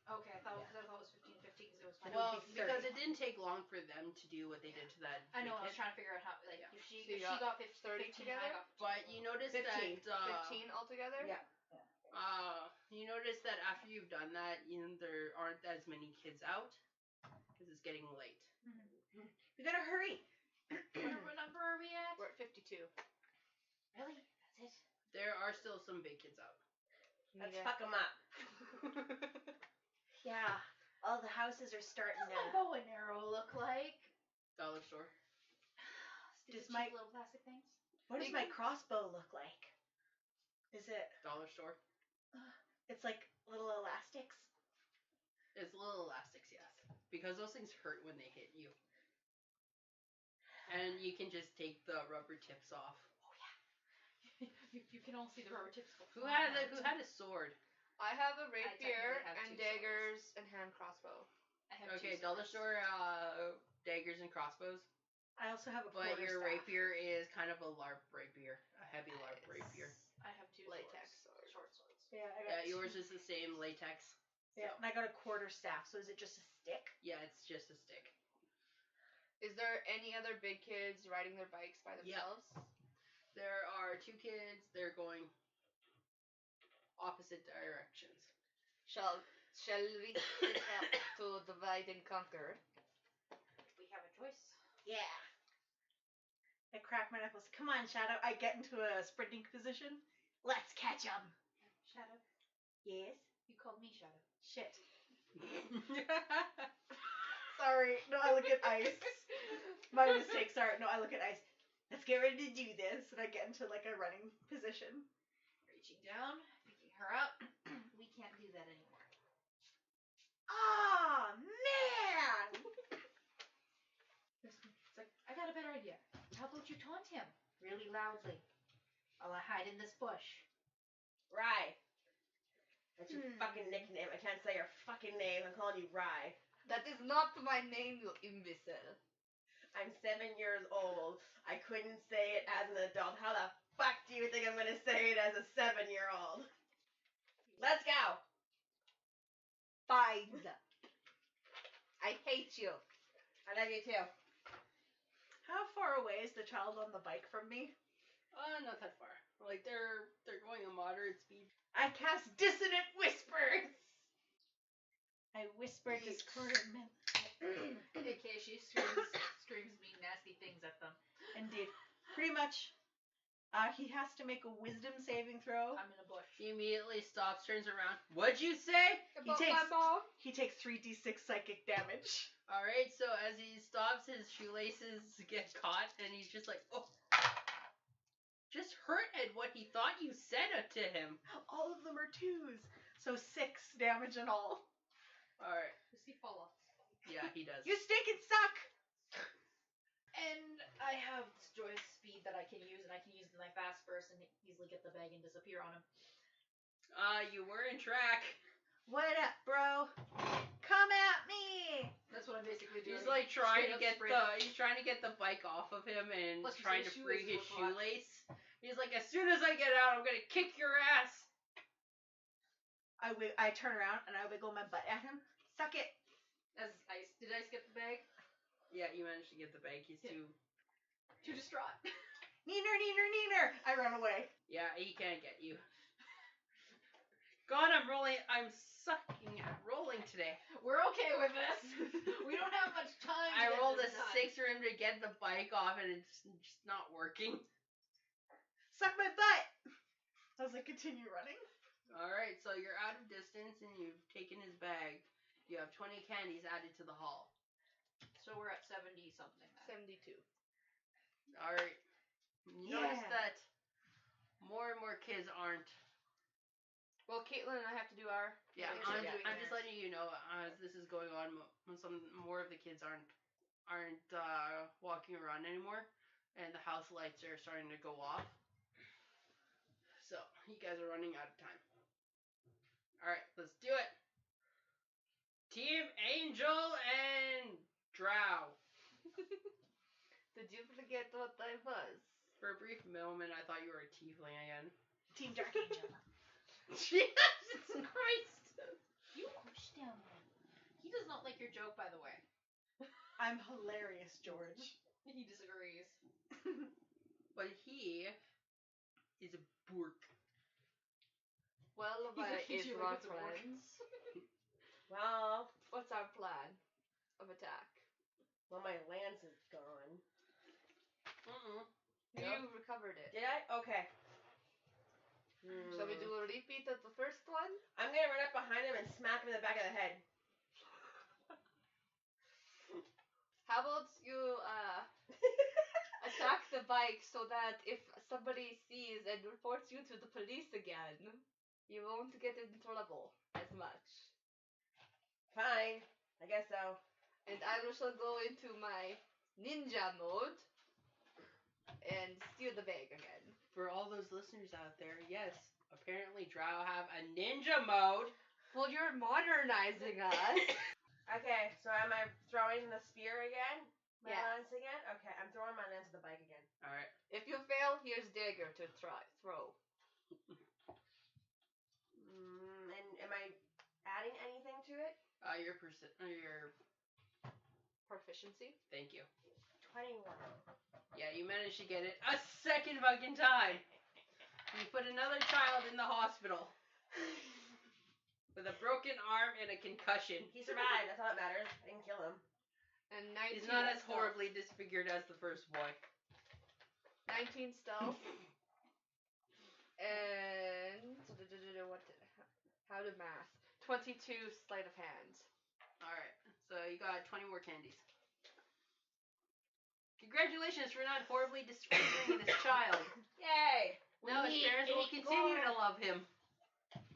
S4: Okay, I thought it was 15 because it was 5.
S1: Well,
S3: be 30.
S1: because it didn't take long for them to do what they did to that
S4: I know, I
S1: big
S4: was
S1: kid.
S4: trying to figure out how, like,
S1: Yeah.
S4: if she
S5: So you
S4: got 15,
S5: 30 together?
S4: I got 15.
S1: But you notice
S2: 15.
S1: that
S5: 15 altogether?
S2: Yeah.
S1: you notice that after you've done that, there aren't as many kids out because it's getting late.
S3: We gotta hurry.
S4: What number are we at?
S5: We're at 52.
S4: Really? That's it?
S1: There are still some big kids out.
S2: Let's
S5: Yeah.
S2: fuck them up.
S3: Yeah. All the houses are starting
S4: What does my bow and arrow look like?
S1: Dollar store.
S3: Does
S4: Stupid
S3: my-
S4: cheap little plastic things?
S3: What does my crossbow look like? Is it?
S1: Dollar store.
S3: It's like little elastics.
S1: It's little elastics, yes. Because those things hurt when they hit you. And you can just take the rubber tips off.
S4: You can all see the rubber tips.
S1: Who had a sword?
S5: I have a
S4: technically
S5: rapier
S4: have
S5: and
S4: 2
S5: daggers and hand crossbow.
S4: I have
S1: Okay,
S4: 2
S1: dollar
S4: swords.
S1: store daggers and crossbows.
S3: I also have a
S1: But your
S3: quarterstaff.
S1: rapier is kind of a LARP rapier. A heavy LARP rapier.
S4: I have 2
S5: Latex
S4: swords. Short swords.
S3: Yeah, I got
S1: Yeah, yours is the same latex.
S3: Yeah,
S1: So,
S3: and I got a quarterstaff. So is it just a stick?
S1: yeah, it's just a stick.
S5: Is there any other big kids riding their bikes by
S1: Yeah.
S5: themselves?
S1: There are 2 kids. They're going opposite directions.
S5: Shall we split up to divide and conquer?
S4: We have a choice.
S3: Yeah. I crack my knuckles. Come on, Shadow. I get into a sprinting position. Let's catch him.
S4: Shadow.
S3: Yes.
S4: You called me Shadow.
S3: Shit. Sorry. No, I look at ice. My mistake. Sorry. No, I look at ice. Let's get ready to do this. And I get into like a running position.
S4: Reaching down, picking her up. We can't do that anymore.
S3: Ah, man.
S4: It's like, I got a better idea. How about you taunt him really loudly while I hide in this bush?
S2: Rye. That's your fucking nickname. I can't say your fucking name. I'm calling you Rye.
S5: That is not my name, you imbecile.
S2: I'm 7 years old. I couldn't say it as an adult. How the fuck do you think I'm gonna say it as a 7-year-old? Let's go.
S3: Fine.
S5: I hate you.
S2: I love you too.
S3: How far away is the child on the bike from me?
S1: Not that far. Like they're going a moderate speed.
S3: I cast dissonant whispers. I whisper discordant.
S4: AK, she screams mean nasty things at them.
S3: Indeed. Pretty much. He has to make a wisdom saving throw.
S4: I'm in a bush.
S1: She immediately stops, turns around. What'd you say?
S4: About
S3: takes-
S4: my mom?
S3: He takes 3d6 psychic damage.
S1: Alright, so as he stops, his shoelaces get caught, and he's just like, oh. Just hurt at what he thought you said to him.
S3: All of them are 2s. So 6 damage in all.
S1: Alright.
S4: Does he fall off?
S1: Yeah, he does.
S3: You stink and suck!
S4: And I have joyous speed that I can use, and I can use my fast burst and easily get the bag and disappear on him.
S1: You were in track.
S3: What up, bro? Come at me!
S4: That's what I'm basically doing.
S1: He's like trying to
S4: Straight up
S1: get
S4: sprint.
S1: he's trying to get the bike off of him and
S4: Plus, you
S1: trying
S4: said
S1: to free his
S4: shoelace was hot.
S1: shoelace. He's like, as soon as I get out, I'm gonna kick your ass.
S3: I turn around and I wiggle my butt at him. Suck it!
S4: Did I skip the bag?
S1: Yeah, you managed to get the bag. He's too.
S4: Too distraught.
S3: Neener, neener, neener! I run away.
S1: Yeah, he can't get you. God, I'm sucking at rolling today.
S4: We're okay with this. We don't have much time.
S1: I
S4: to get
S1: rolled a
S4: this done.
S1: 6 for him to get the bike off, and it's just not working.
S3: Suck my butt! As I continue running.
S1: Alright, so you're out of distance, and you've taken his bag. You have 20 candies added to the haul.
S4: So we're at 70 something.
S5: 72.
S1: Alright. Notice that more and more kids aren't.
S5: Well, Caitlin and I have to do our.
S1: Yeah,
S4: Yeah,
S1: I'm,
S4: you're doing
S1: I'm just
S4: theirs.
S1: letting you know as this is going on, some more of the kids aren't walking around anymore, and the house lights are starting to go off. So you guys are running out of time. All right, let's do it. Team Angel and Drow.
S5: Did you forget what I was?
S1: For a brief moment, I thought you were a tiefling again.
S3: Team Dark Angel.
S1: Jesus Christ!
S4: You push down. He does not like your joke, by the way.
S3: I'm hilarious, George.
S4: He disagrees.
S1: But he is a burk.
S5: Well,
S4: He's
S5: my
S4: looking at you
S5: Islam
S4: like it's a work.
S5: friends.
S2: Well,
S5: What's our plan of attack?
S2: well, my lance is gone.
S5: You
S2: Yep.
S5: recovered it.
S2: Did I? Okay.
S5: Shall we do a repeat of the first one?
S2: I'm gonna run up behind him and smack him in the back of the head.
S5: How about you attack the bike so that if somebody sees and reports you to the police again, you won't get in trouble as much.
S2: Fine. I guess so.
S5: And I shall go into my ninja mode and steal the bag again.
S1: For all those listeners out there, yes, apparently Drow have a ninja mode.
S5: Well, you're modernizing us.
S2: Okay, so am I throwing the spear again? My
S5: Yes.
S2: lance again? Okay, I'm throwing my lance at the bike again.
S1: All right.
S5: If you fail, here's dagger to throw.
S2: And am I adding anything to it?
S1: Your
S5: Proficiency.
S1: thank you.
S2: 21.
S1: Yeah, you managed to get it a second fucking time. You put another child in the hospital with a broken arm and a concussion.
S2: He survived. That's all that matters. I didn't kill him.
S5: And 19
S1: He's not as
S5: stealth.
S1: horribly disfigured as the first boy.
S5: 19 stealth. And how to math? 22 sleight of hand.
S1: All right, so you got 20 more candies. Congratulations for not horribly disfiguring this child.
S2: Yay!
S1: Now his parents will continue to love him.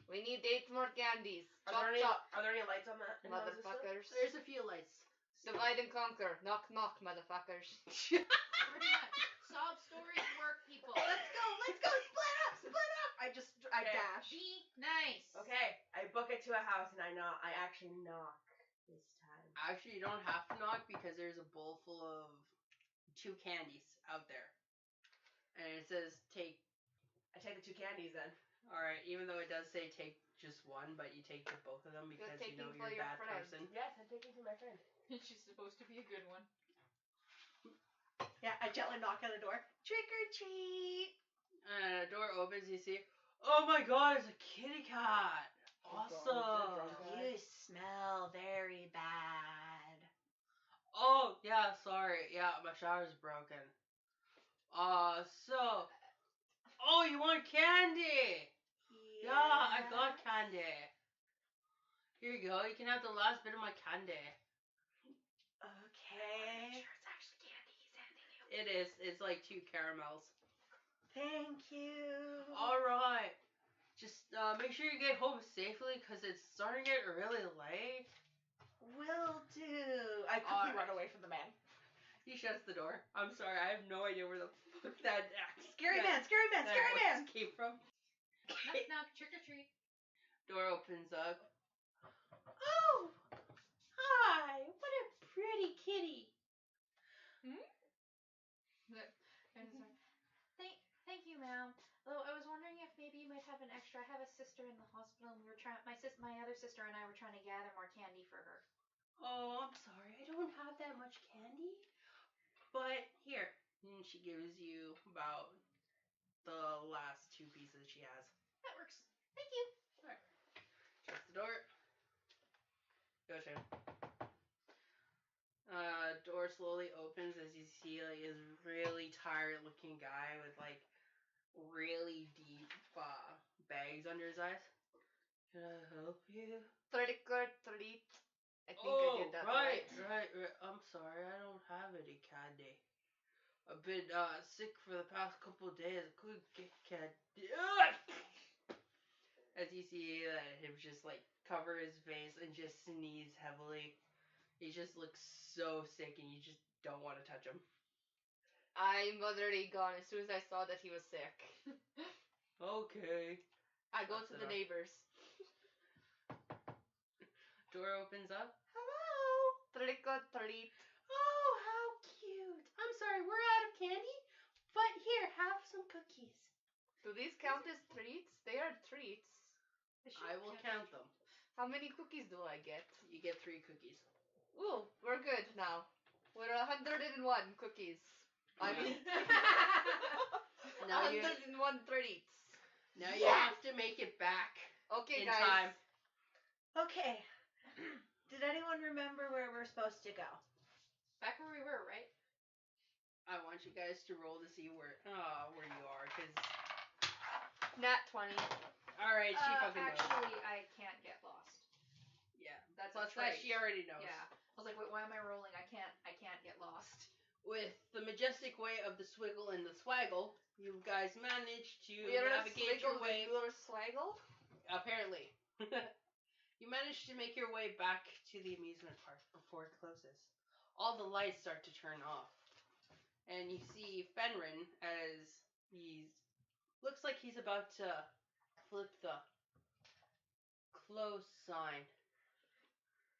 S5: We need 8 more candies.
S2: Are
S5: Chop
S2: there, any,
S5: chop,
S2: are there any lights on that? in houses still?
S5: motherfuckers.
S1: There's a few lights.
S5: Divide and conquer. Knock knock, motherfuckers.
S4: Pretty much. Sob stories work, people.
S3: Let's go! Let's go! Split up! Split up! I
S2: Okay.
S3: dash.
S4: Be nice.
S2: Okay, I book it to a house and I actually knock this time.
S1: Actually, you don't have to knock because there's a bowl full of 2 candies out there. And it says take.
S2: I take the 2 candies then.
S1: Alright, even though it does say take just one, but you take both of them because you know
S5: taking for
S1: you're a
S5: your
S1: bad
S5: friend.
S1: person.
S2: Yes, I'm taking to my friend.
S4: She's supposed to be a good one.
S3: Yeah, I gently knock on the door. Trick or treat!
S1: And a door opens, you see, oh my god, it's a kitty cat. Awesome.
S3: You smell very bad.
S1: Oh, yeah, sorry. Yeah, my shower's broken. Oh, you want candy? Yeah, I got candy. Here you go. You can have the last bit of my candy.
S3: Okay.
S4: It's actually candy he's handing you.
S1: It is. It's like 2 caramels.
S3: Thank you.
S1: Alright. Just make sure you get home safely because it's starting to get really late.
S3: Will do. I quickly run away from the man.
S1: He shuts the door. I'm sorry. I have no idea where the fuck that
S3: Scary man
S1: came from.
S4: Knock knock, trick or treat.
S1: Door opens up.
S3: Oh, hi. What a pretty kitty.
S4: Thank you, ma'am. Though I was wondering if maybe you might have an extra. I have a sister in the hospital, and we were trying. My other sister and I were trying to gather more candy for her.
S1: Oh, I'm sorry. I don't have that much candy. But here. And she gives you about the last 2 pieces she has.
S4: That works. Thank you.
S1: Alright. Shuts the door. Go, Shane. Door slowly opens as you see like this really tired looking guy with like really deep bags under his eyes. Can I help you?
S5: Trick or treat. I think I did that right.
S1: Right. I'm sorry, I don't have any candy. I've been sick for the past couple of days. I couldn't get candy. As you see him just like cover his face and just sneeze heavily. He just looks so sick and you just don't want to touch him.
S5: I'm literally gone as soon as I saw that he was sick.
S1: Okay.
S5: I go to the neighbors.
S1: Door opens up.
S3: Hello.
S5: Trick or treat.
S3: Oh, how cute.
S1: I'm sorry, we're out of candy, but here, have some cookies.
S5: Do these count as treats? They are treats.
S1: I will count them.
S5: How many cookies do I get?
S1: You get 3 cookies.
S5: Ooh, we're good now. We're 101 cookies. I mean,
S1: Now
S5: 101 treats.
S1: Now you have to make it back
S5: Okay,
S1: in
S5: guys.
S1: time.
S3: Okay. Did anyone remember where we're supposed to go?
S4: Back where we were, right?
S1: I want you guys to roll to see where you are, cause.
S5: Nat 20.
S1: All right, she fucking knows.
S4: Actually, I can't get lost.
S1: Yeah,
S4: That's
S1: plus
S4: a trait.
S1: that she already knows.
S4: Yeah. I was like, wait, why am I rolling? I can't get lost.
S1: With the majestic way of the swiggle and the swaggle, you guys managed to
S5: We are
S1: navigate your way.
S5: regular swaggle?
S1: Apparently. You managed to make your way back to the amusement park before it closes. All the lights start to turn off. And you see Fenrin as looks like he's about to flip the close sign.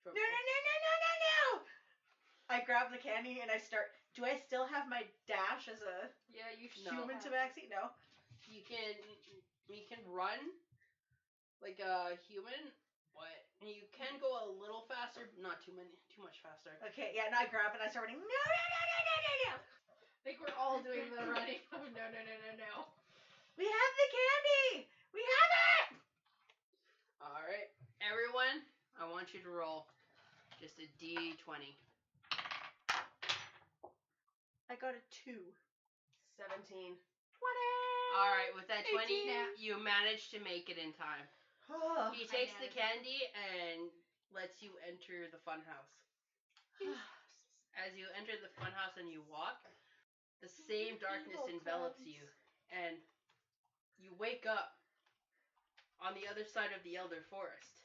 S3: No. I grab the candy and I start. Do I still have my dash as a
S4: Yeah, you should.
S3: human tabaxi? No.
S1: You can run like a human, but you can go a little faster, but not too much faster.
S3: Okay, yeah, and I grab and I start running. No.
S4: I think we're all doing the running. Oh, no.
S3: We have the candy! We have it!
S1: Alright. Everyone, I want you to roll just a D20.
S3: I got a 2.
S2: 17.
S3: 20!
S1: Alright, with that 20,
S3: 18.
S1: you managed to make it in time.
S3: Oh,
S1: He takes the candy and lets you enter the funhouse. As you enter the funhouse and you walk, the same darkness envelops you, and you wake up on the other side of the Elder Forest.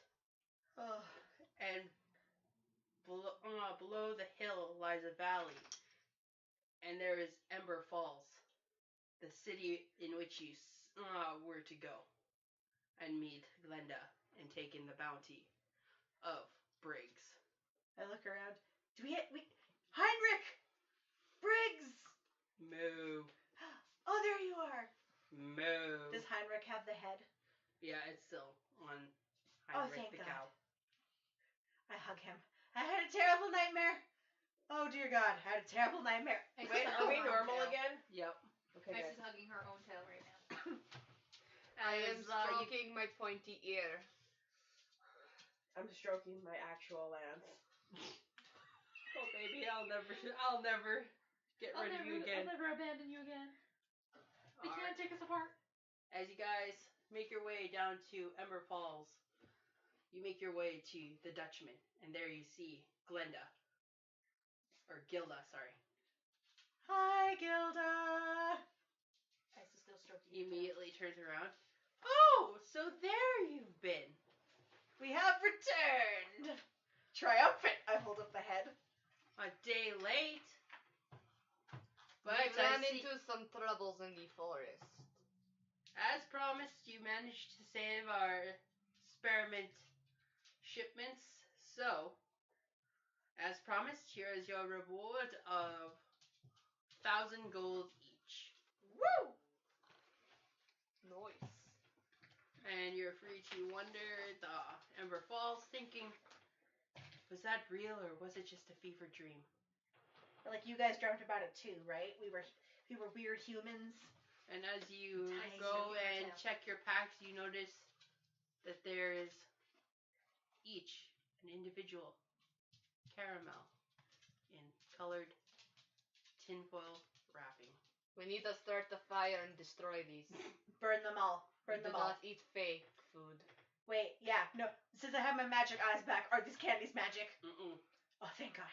S1: And below the hill lies a valley, and there is Ember Falls, the city in which you were to go and meet Glenda and take in the bounty of Briggs.
S3: I look around. Do we Heinrich! Briggs!
S1: Moo.
S3: Oh, there you are.
S1: Moo.
S3: Does Heinrich have the head?
S1: Yeah, it's still on
S3: thank
S1: Heinrich the
S3: God.
S1: cow.
S3: I hug him. I had a terrible nightmare. Oh, dear God. I had a terrible nightmare.
S2: Wait, are we normal again?
S1: Yep.
S2: Okay,
S4: Max
S2: good.
S4: is hugging her own tail right now.
S5: I am
S1: As,
S5: stroking my pointy ear.
S2: I'm stroking my actual lance.
S1: Oh baby, I'll never get rid of you again.
S4: I'll never abandon you again. They
S1: Alright.
S4: can't take us apart.
S1: As you guys make your way down to Ember Falls, you make your way to the Dutchman, and there you see Gilda, sorry.
S3: Hi, Gilda.
S4: Ice is still stroking.
S1: He immediately turns around. Oh, so there you've been.
S3: We have returned.
S2: Triumphant! I hold up the head.
S1: A day late.
S5: We
S1: But
S5: ran
S1: I see,
S5: into some troubles in the forest.
S1: as promised, you managed to save our experiment shipments. So, as promised, here is your reward of 1,000 gold each.
S3: Woo!
S5: Nice.
S1: And you're free to wander the Ember Falls thinking, was that real or was it just a fever dream?
S3: Like you guys dreamt about it too, right? We were weird humans.
S1: And as you
S3: Tiny
S1: go
S3: little
S1: and
S3: tail.
S1: check your packs, you notice that there is each an individual caramel in colored tinfoil wrapping.
S5: We need to start the fire and destroy these.
S3: Burn them all. Burn
S5: Do
S3: them all.
S5: not eat fake food.
S3: Wait, yeah, no. Since I have my magic eyes back, are these candies magic?
S1: Mm-mm.
S3: Oh, thank God.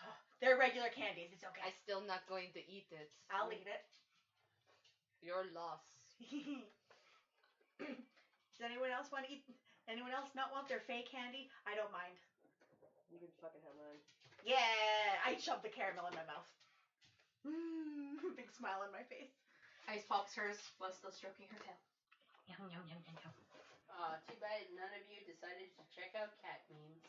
S3: Oh, they're regular candies. It's okay.
S5: I'm still not going to eat it.
S3: I'll eat it.
S5: Your loss.
S3: Does anyone else want to eat? Anyone else not want their fake candy? I don't mind.
S2: You can fucking have mine.
S3: Yeah, I shoved the caramel in my mouth. Big smile on my face.
S4: Ice pops hers while still stroking her tail.
S3: Yum, yum, yum, yum, yum.
S1: Too bad none of you decided to check out cat memes.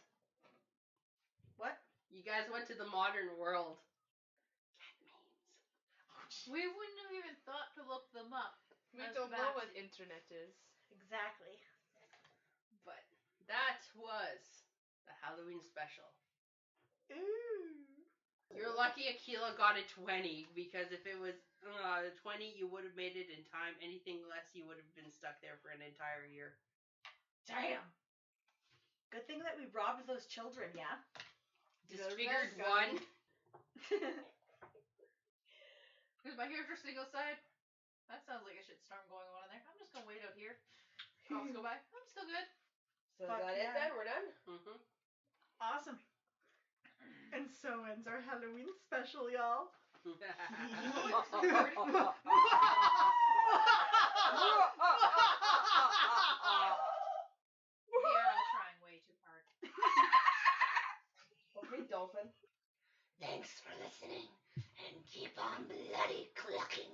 S3: What?
S1: You guys went to the modern world. Cat memes.
S4: We wouldn't have even thought to look them up.
S5: We
S4: As
S5: don't know
S4: back-
S5: what internet is.
S3: Exactly.
S1: But that was the Halloween special.
S3: Ooh.
S1: You're lucky Akyla got a 20, because if it was 20, you would have made it in time. Anything less, you would have been stuck there for an entire year.
S3: Damn. Good thing that we robbed those children, yeah?
S1: Disfigured
S5: Good
S1: one.
S4: Is my character sitting outside? That sounds like a shitstorm going on in there. I'm just gonna wait out here. Cops go by. I'm still good.
S2: So
S3: Fuck
S2: is that
S3: yeah.
S2: it then? We're done?
S1: Mm-hmm.
S3: Awesome. And so ends our Halloween special, y'all.
S4: We are all trying way too hard.
S2: Okay, dolphin.
S1: Thanks for listening, and keep on bloody clucking.